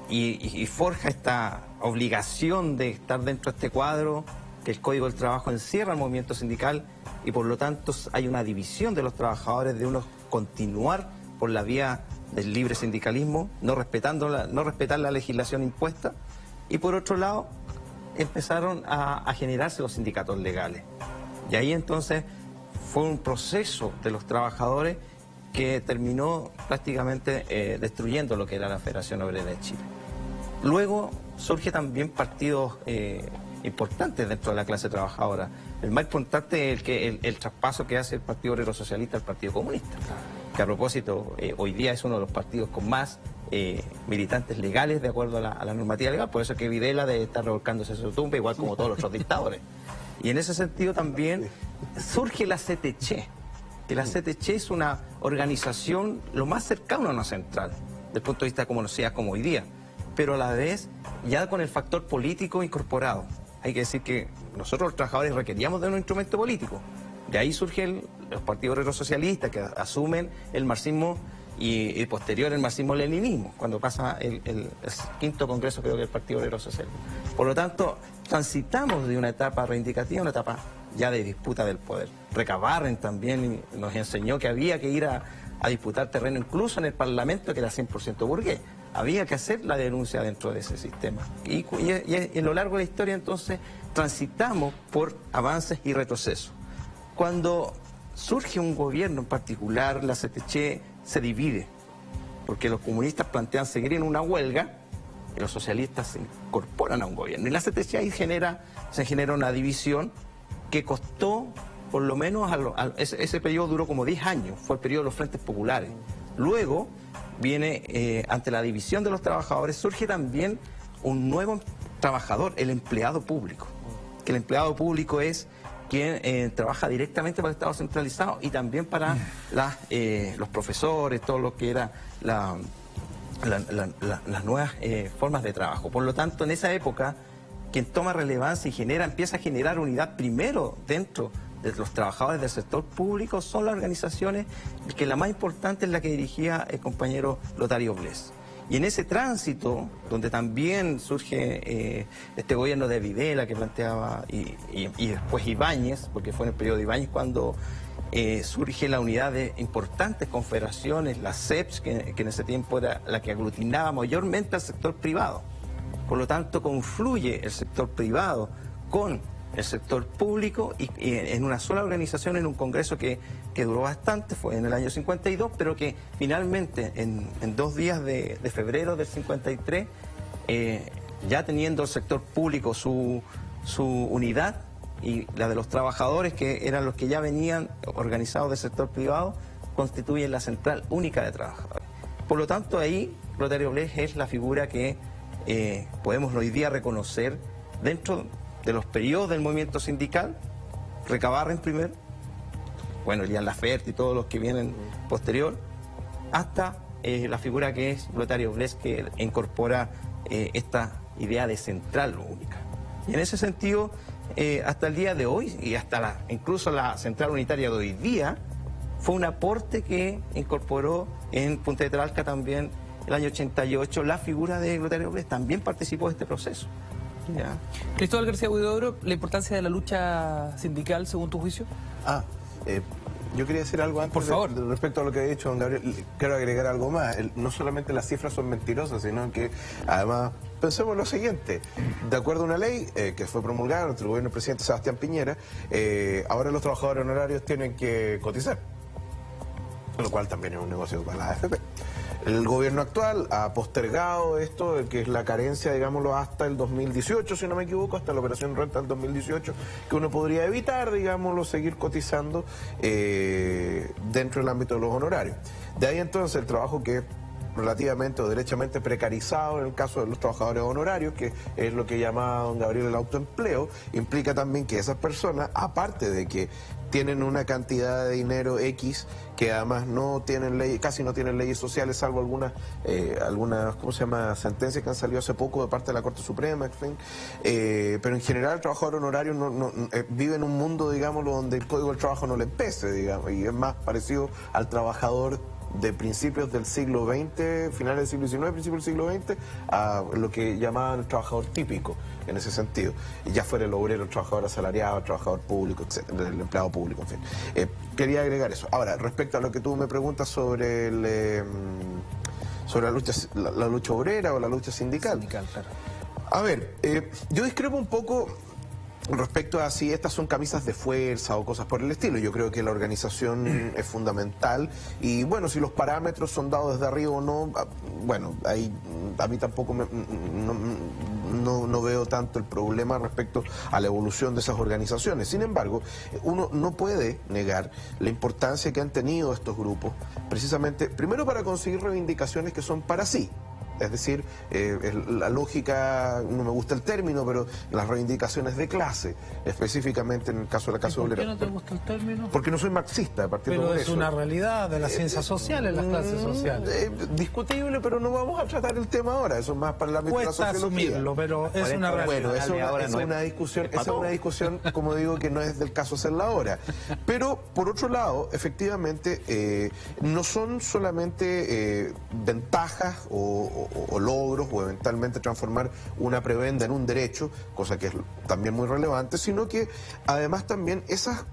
y forja esta obligación de estar dentro de este cuadro, que el Código del Trabajo encierra el movimiento sindical y por lo tanto hay una división de los trabajadores, de unos continuar por la vía del libre sindicalismo, no respetar la legislación impuesta, y por otro lado empezaron a generarse los sindicatos legales. Y ahí entonces fue un proceso de los trabajadores que terminó prácticamente destruyendo lo que era la Federación Obrera de Chile. Luego surge también partidos importantes dentro de la clase trabajadora. El más importante es el traspaso que hace el Partido Obrero Socialista al Partido Comunista, que a propósito hoy día es uno de los partidos con más militantes legales de acuerdo a la normativa legal, por eso es que Videla debe estar revolcándose en su tumba, igual como todos los otros dictadores. Y en ese sentido también surge la CTC, que la CTC es una organización lo más cercana a una central, desde el punto de vista conocida como hoy día, pero a la vez ya con el factor político incorporado. Hay que decir que nosotros los trabajadores requeríamos de un instrumento político. De ahí surgen los partidos obreros socialistas que asumen el marxismo y posterior el marxismo-leninismo, cuando pasa el quinto congreso, creo que del Partido Obrero Socialista. Por lo tanto, transitamos de una etapa reivindicativa a una etapa ya de disputa del poder. Recabarren también nos enseñó que había que ir a disputar terreno incluso en el Parlamento, que era 100% burgués. Había que hacer la denuncia dentro de ese sistema. Y en lo largo de la historia entonces transitamos por avances y retrocesos. Cuando surge un gobierno en particular, la CTC se divide, porque los comunistas plantean seguir en una huelga y los socialistas se incorporan a un gobierno. Y la CTC ahí se genera una división que costó, por lo menos, ese periodo duró como 10 años, fue el periodo de los frentes populares. Luego viene, ante la división de los trabajadores, surge también un nuevo trabajador, el empleado público. Que el empleado público es quien trabaja directamente para el Estado centralizado y también para los profesores, todo lo que era las nuevas formas de trabajo. Por lo tanto, en esa época, quien toma relevancia y empieza a generar unidad primero dentro de los trabajadores del sector público son las organizaciones, que la más importante es la que dirigía el compañero Clotario Blest. Y en ese tránsito, donde también surge este gobierno de Videla que planteaba, y después Ibáñez, porque fue en el periodo de Ibáñez cuando surge la unidad de importantes confederaciones, la CEPS, que en ese tiempo era la que aglutinaba mayormente al sector privado. Por lo tanto, confluye el sector privado con el sector público y en una sola organización, en un congreso que duró bastante, fue en el año 52, pero que finalmente en 2 días de febrero del 53, ya teniendo el sector público su unidad y la de los trabajadores, que eran los que ya venían organizados del sector privado, constituyen la central única de trabajadores. Por lo tanto, ahí Clotario Blest es la figura que podemos hoy día reconocer dentro de los periodos del movimiento sindical Recabarren primero, bueno, Elian Laferte y todos los que vienen posterior, hasta la figura que es Lotario Blest, que incorpora esta idea de central única. Y en ese sentido, hasta el día de hoy, y hasta incluso la central unitaria de hoy día, fue un aporte que incorporó en Punta de Tralca también el año 88, la figura de Lotario Blest también participó de este proceso. ¿Ya? Cristóbal García Huidobro, ¿la importancia de la lucha sindical según tu juicio? Yo quería decir algo antes. Por favor. Respecto a lo que ha dicho don Gabriel. Quiero agregar algo más. No solamente las cifras son mentirosas, sino que además pensemos lo siguiente. De acuerdo a una ley que fue promulgada entre el gobierno del presidente Sebastián Piñera, ahora los trabajadores honorarios tienen que cotizar, lo cual también es un negocio para la AFP. El gobierno actual ha postergado esto, que es la carencia, digámoslo, hasta el 2018, si no me equivoco, hasta la operación renta del 2018, que uno podría evitar, digámoslo, seguir cotizando dentro del ámbito de los honorarios. De ahí entonces el trabajo que es relativamente o derechamente precarizado en el caso de los trabajadores honorarios, que es lo que llama don Gabriel el autoempleo, implica también que esas personas, aparte de que tienen una cantidad de dinero X, que además no tienen ley, casi no tienen leyes sociales, salvo algunas ¿cómo se llama?, sentencias que han salido hace poco de parte de la Corte Suprema, en fin. Pero en general el trabajador honorario vive en un mundo, digámoslo, donde el Código del Trabajo no le pese, digamos, y es más parecido al trabajador de principios del siglo XX, finales del siglo XIX, principios del siglo XX, a lo que llamaban el trabajador típico, en ese sentido. Ya fuera el obrero, el trabajador asalariado, el trabajador público, etcétera, el empleado público, en fin. Quería agregar eso. Ahora, respecto a lo que tú me preguntas sobre sobre la lucha obrera o la lucha sindical. Claro. A ver, yo discrepo un poco respecto a si estas son camisas de fuerza o cosas por el estilo. Yo creo que la organización es fundamental y bueno, si los parámetros son dados desde arriba o no, bueno, ahí a mí tampoco no veo tanto el problema respecto a la evolución de esas organizaciones. Sin embargo, uno no puede negar la importancia que han tenido estos grupos, precisamente, primero para conseguir reivindicaciones que son para sí. Es decir, la lógica, no me gusta el término, pero las reivindicaciones de clase, específicamente en el caso de la clase obrera. ¿Por qué no te gusta el término? Porque no soy marxista, partiendo pero de es eso. una realidad de las ciencias sociales, las clases sociales. Discutible, pero no vamos a tratar el tema ahora, eso es más para el ámbito de la sociología. Asumirlo, pero es una realidad. Bueno, es una discusión, como digo, que no es del caso hacerla ahora. Pero, por otro lado, efectivamente, no son solamente ventajas o logros, o eventualmente transformar una prebenda en un derecho, cosa que es también muy relevante, sino que además también esas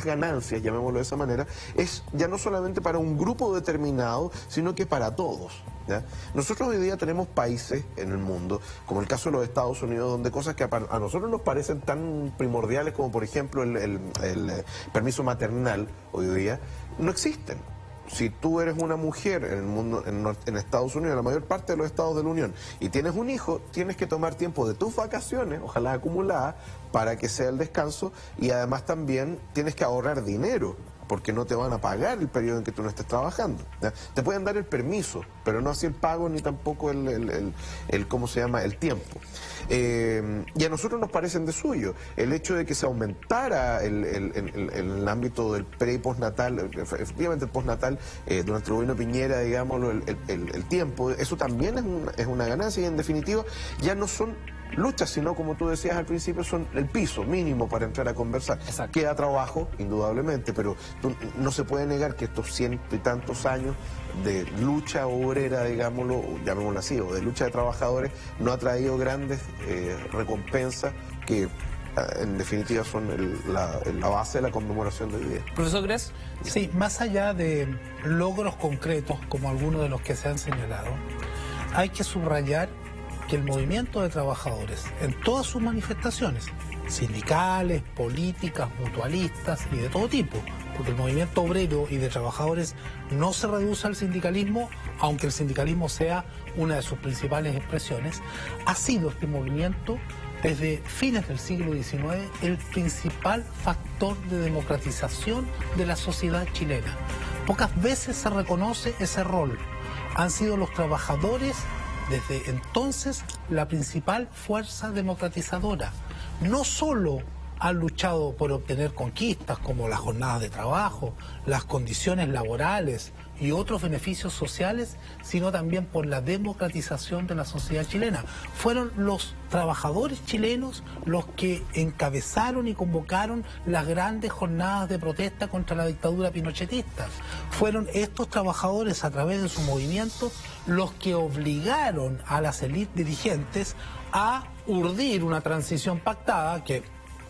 ganancias, llamémoslo de esa manera, es ya no solamente para un grupo determinado, sino que para todos. ¿Ya? Nosotros hoy día tenemos países en el mundo, como el caso de los Estados Unidos, donde cosas que a nosotros nos parecen tan primordiales como por ejemplo el permiso maternal hoy día, no existen. Si tú eres una mujer en el mundo, en Estados Unidos, en la mayor parte de los estados de la Unión, y tienes un hijo, tienes que tomar tiempo de tus vacaciones, ojalá acumuladas, para que sea el descanso, y además también tienes que ahorrar dinero, porque no te van a pagar el periodo en que tú no estés trabajando. ¿Ya? Te pueden dar el permiso, pero no así el pago ni tampoco ¿cómo se llama?, el tiempo. Y a nosotros nos parecen de suyo. El hecho de que se aumentara el ámbito del pre y postnatal, efectivamente el postnatal, durante el gobierno de Piñera, digámoslo, el tiempo, eso también es una ganancia y en definitiva ya no son luchas, sino como tú decías al principio, son el piso mínimo para entrar a conversar. Exacto. Queda trabajo, indudablemente, pero no se puede negar que estos 100 y tantos años de lucha obrera, digámoslo, llamémoslo así, o de lucha de trabajadores, no ha traído grandes recompensas que en definitiva son la base de la conmemoración de hoy día. Profesor Gress. Sí, más allá de logros concretos como algunos de los que se han señalado, hay que subrayar que el movimiento de trabajadores en todas sus manifestaciones, sindicales, políticas, mutualistas y de todo tipo, porque el movimiento obrero y de trabajadores no se reduce al sindicalismo, aunque el sindicalismo sea una de sus principales expresiones, ha sido este movimiento desde fines del siglo XIX el principal factor de democratización de la sociedad chilena. Pocas veces se reconoce ese rol. Han sido los trabajadores desde entonces la principal fuerza democratizadora, no solo han luchado por obtener conquistas como las jornadas de trabajo, las condiciones laborales y otros beneficios sociales, sino también por la democratización de la sociedad chilena. Fueron los trabajadores chilenos los que encabezaron y convocaron las grandes jornadas de protesta contra la dictadura pinochetista. Fueron estos trabajadores, a través de su movimiento, los que obligaron a las élites dirigentes a urdir una transición pactada que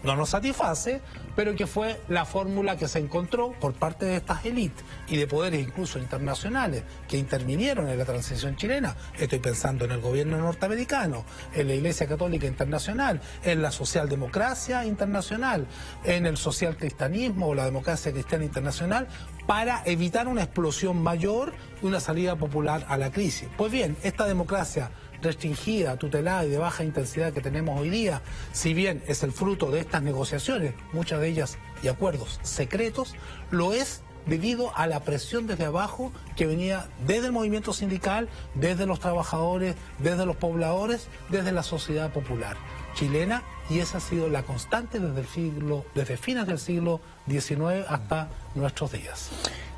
no nos satisface, pero que fue la fórmula que se encontró por parte de estas élites y de poderes incluso internacionales que intervinieron en la transición chilena. Estoy pensando en el gobierno norteamericano, en la Iglesia Católica Internacional, en la socialdemocracia internacional, en el socialcristianismo o la democracia cristiana internacional, para evitar una explosión mayor y una salida popular a la crisis. Pues bien, esta democracia restringida, tutelada y de baja intensidad que tenemos hoy día, si bien es el fruto de estas negociaciones, muchas de ellas y acuerdos secretos, lo es debido a la presión desde abajo que venía desde el movimiento sindical, desde los trabajadores, desde los pobladores, desde la sociedad popular chilena, y esa ha sido la constante desde fines del siglo XIX hasta nuestros días.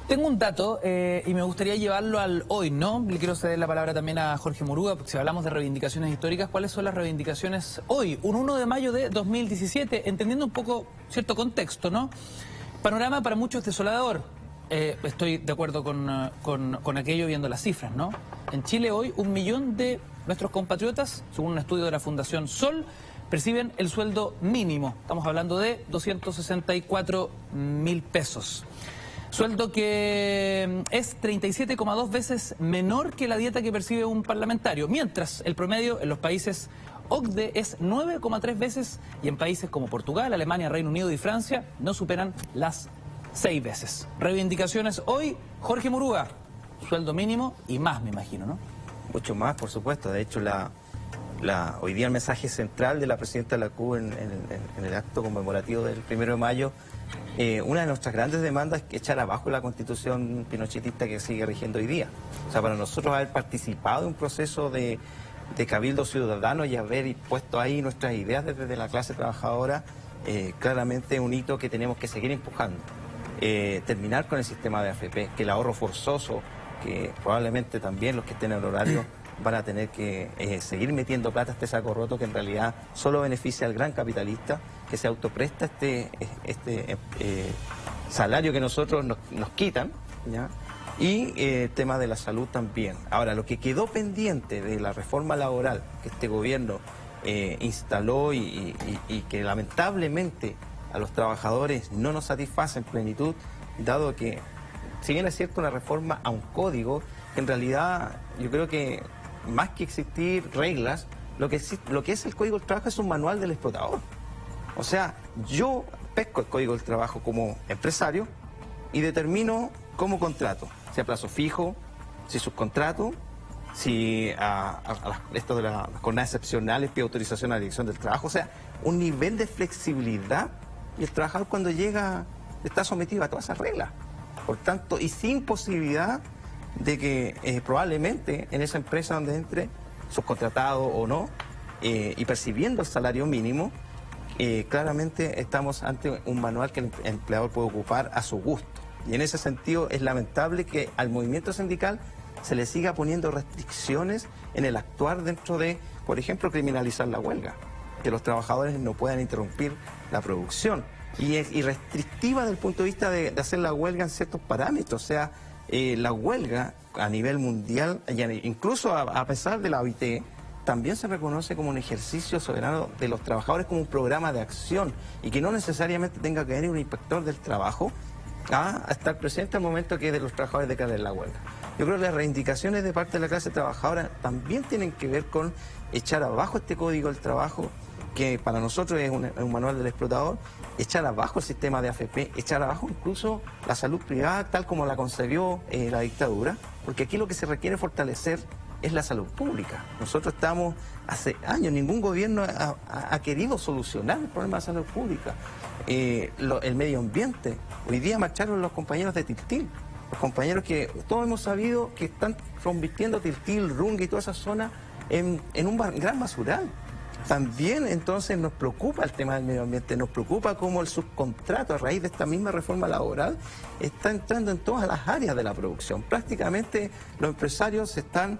Tengo un dato y me gustaría llevarlo al hoy, ¿no? Le quiero ceder la palabra también a Jorge Muruga, porque si hablamos de reivindicaciones históricas, ¿cuáles son las reivindicaciones hoy? Un 1 de mayo de 2017, entendiendo un poco cierto contexto, ¿no? Panorama para muchos desolador. Estoy de acuerdo con aquello viendo las cifras, ¿no? En Chile hoy 1 millón de nuestros compatriotas, según un estudio de la Fundación Sol, perciben el sueldo mínimo. Estamos hablando de 264.000 pesos. Sueldo que es 37,2 veces menor que la dieta que percibe un parlamentario, mientras el promedio en los países OCDE es 9,3 veces y en países como Portugal, Alemania, Reino Unido y Francia no superan las 6 veces. Reivindicaciones hoy, Jorge Muruga, sueldo mínimo y más, me imagino, ¿no? Mucho más, por supuesto. De hecho, hoy día el mensaje central de la presidenta de la CUT en el acto conmemorativo del 1 de mayo, una de nuestras grandes demandas es echar abajo la constitución pinochetista que sigue rigiendo hoy día. O sea, para nosotros haber participado en un proceso de cabildo ciudadano y haber puesto ahí nuestras ideas desde la clase trabajadora, claramente es un hito que tenemos que seguir empujando. Terminar con el sistema de AFP, que el ahorro forzoso, que probablemente también los que estén en horario van a tener que seguir metiendo plata a este saco roto que en realidad solo beneficia al gran capitalista que se autopresta este salario que nosotros nos quitan, ¿ya? Y el tema de la salud también. Ahora, lo que quedó pendiente de la reforma laboral que este gobierno instaló y que lamentablemente a los trabajadores no nos satisface en plenitud, dado que, si bien es cierto, una reforma a un código, que en realidad yo creo que más que existir reglas, lo que es el Código del Trabajo es un manual del explotador. O sea, yo pesco el Código del Trabajo como empresario y determino cómo contrato, si a plazo fijo, si subcontrato, si esto de las jornadas excepcionales pide autorización a la Dirección del Trabajo. O sea, un nivel de flexibilidad, y el trabajador cuando llega está sometido a todas esas reglas. Por tanto, y sin posibilidad de que probablemente en esa empresa donde entre, subcontratado o no, y percibiendo el salario mínimo, claramente estamos ante un manual que el empleador puede ocupar a su gusto. Y en ese sentido es lamentable que al movimiento sindical se le siga poniendo restricciones en el actuar dentro de, por ejemplo, criminalizar la huelga, que los trabajadores no puedan interrumpir la producción. Y restrictiva desde el punto de vista de hacer la huelga en ciertos parámetros. O sea, la huelga a nivel mundial, incluso a pesar de la OIT, también se reconoce como un ejercicio soberano de los trabajadores, como un programa de acción, y que no necesariamente tenga que venir un inspector del trabajo a estar presente al momento que de los trabajadores declaren la huelga. Yo creo que las reivindicaciones de parte de la clase trabajadora también tienen que ver con echar abajo este Código del Trabajo, que para nosotros es un manual del explotador, echar abajo el sistema de AFP, echar abajo incluso la salud privada tal como la concebió la dictadura, porque aquí lo que se requiere fortalecer es la salud pública. Nosotros estamos, hace años, ningún gobierno ha querido solucionar el problema de salud pública. El medio ambiente, hoy día marcharon los compañeros de Tiltil, los compañeros que todos hemos sabido que están convirtiendo Tiltil, Runga y toda esa zona en un gran basural. También entonces nos preocupa el tema del medio ambiente, nos preocupa cómo el subcontrato a raíz de esta misma reforma laboral está entrando en todas las áreas de la producción. Prácticamente los empresarios están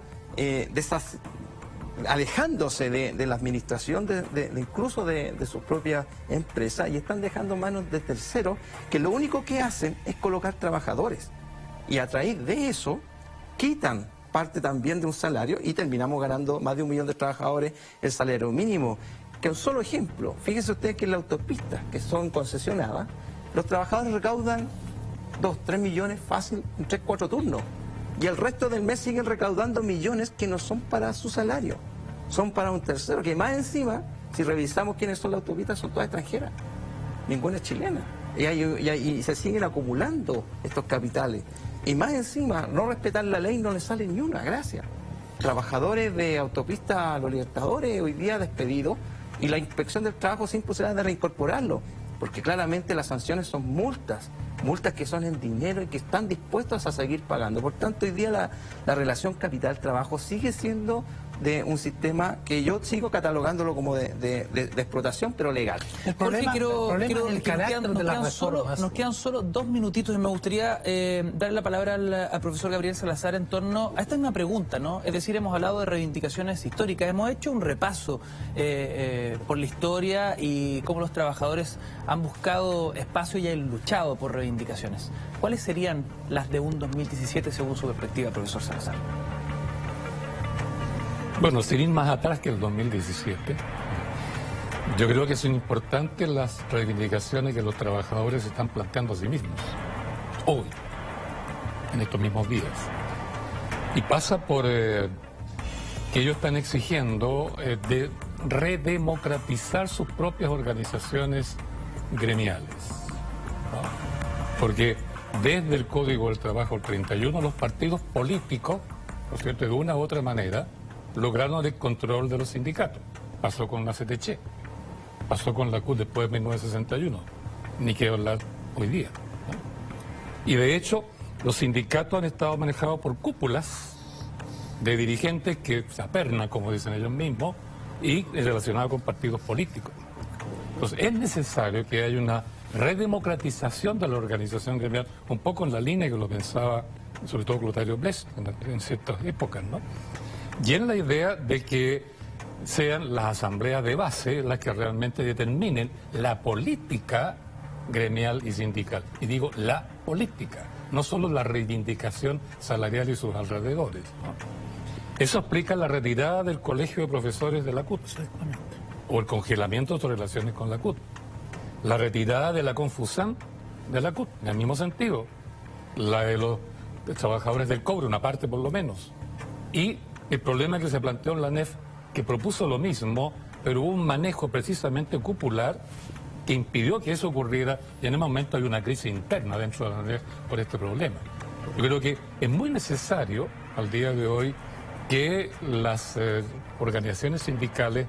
alejándose de la administración, incluso de sus propias empresas, y están dejando manos de terceros que lo único que hacen es colocar trabajadores. Y a raíz de eso quitan parte también de un salario y terminamos ganando más de 1 millón de trabajadores el salario mínimo. Que un solo ejemplo, fíjense ustedes que en la autopista, que son concesionadas, los trabajadores recaudan 2, 3 millones fácil en 3, 4 turnos. Y el resto del mes siguen recaudando millones que no son para su salario, son para un tercero, que más encima, si revisamos quiénes son las autopistas, son todas extranjeras, ninguna es chilena. Y se siguen acumulando estos capitales. Y más encima, no respetar la ley no les sale ni una, gracias. Trabajadores de autopista a Los Libertadores hoy día despedidos y la inspección del trabajo sin posibilidad de reincorporarlo, porque claramente las sanciones son multas que son en dinero y que están dispuestos a seguir pagando. Por tanto, hoy día la relación capital-trabajo sigue siendo de un sistema que yo sigo catalogándolo como de explotación, pero legal. El problema nos quedan solo 2 minutitos y me gustaría darle la palabra al profesor Gabriel Salazar en torno a esta misma pregunta, ¿no? Es decir, hemos hablado de reivindicaciones históricas, hemos hecho un repaso por la historia y cómo los trabajadores han buscado espacio y han luchado por reivindicaciones. ¿Cuáles serían las de un 2017 según su perspectiva, profesor Salazar? Bueno, sin ir más atrás que el 2017, yo creo que son importantes las reivindicaciones que los trabajadores están planteando a sí mismos, hoy, en estos mismos días. Y pasa por que ellos están exigiendo de redemocratizar sus propias organizaciones gremiales, ¿no? Porque desde el Código del Trabajo del 31, los partidos políticos, por cierto, de una u otra manera, lograron el control de los sindicatos. Pasó con la CTC, pasó con la CUT después de 1961, ni que hablar hoy día, ¿no? Y de hecho, los sindicatos han estado manejados por cúpulas de dirigentes que se apernan, como dicen ellos mismos, y relacionados con partidos políticos. Entonces, es necesario que haya una redemocratización de la organización gremial, un poco en la línea que lo pensaba, sobre todo Clotario Blest, en ciertas épocas, ¿no? Y en la idea de que sean las asambleas de base las que realmente determinen la política gremial y sindical. Y digo la política, no solo la reivindicación salarial y sus alrededores, ¿no? Eso explica la retirada del Colegio de Profesores de la CUT, o el congelamiento de sus relaciones con la CUT, la retirada de la Confusan de la CUT, en el mismo sentido, la de los trabajadores del cobre, una parte por lo menos, y el problema que se planteó en la NEF, que propuso lo mismo, pero hubo un manejo precisamente cupular que impidió que eso ocurriera, y en el momento hay una crisis interna dentro de la NEF por este problema. Yo creo que es muy necesario al día de hoy que las organizaciones sindicales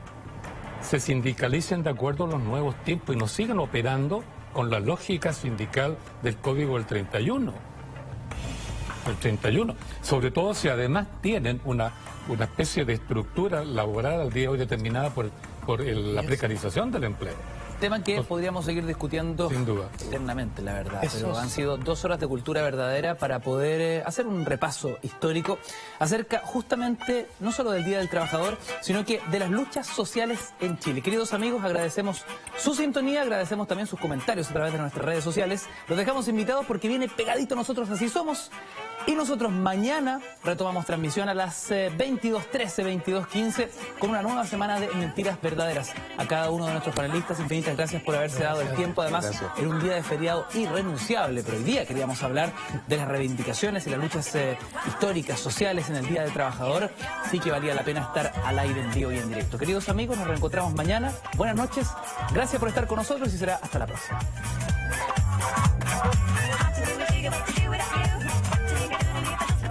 se sindicalicen de acuerdo a los nuevos tiempos y no sigan operando con la lógica sindical del Código del 31. El 31, sobre todo si además tienen una especie de estructura laboral al día de hoy determinada por la precarización del empleo. Tema que podríamos seguir discutiendo sin duda eternamente, la verdad. Pero han sido 2 horas de cultura verdadera para poder hacer un repaso histórico acerca justamente no solo del Día del Trabajador, sino que de las luchas sociales en Chile. Queridos amigos, agradecemos su sintonía, agradecemos también sus comentarios a través de nuestras redes sociales. Los dejamos invitados porque viene pegadito Nosotros Así Somos. Y nosotros mañana retomamos transmisión a las 22:13, 22:15 con una nueva semana de Mentiras Verdaderas. A cada uno de nuestros panelistas, infinitas gracias por haberse dado el tiempo. Además, era un día de feriado irrenunciable, pero hoy día queríamos hablar de las reivindicaciones y las luchas históricas, sociales en el Día del Trabajador. Sí que valía la pena estar al aire en vivo y en directo. Queridos amigos, nos reencontramos mañana. Buenas noches, gracias por estar con nosotros y será hasta la próxima.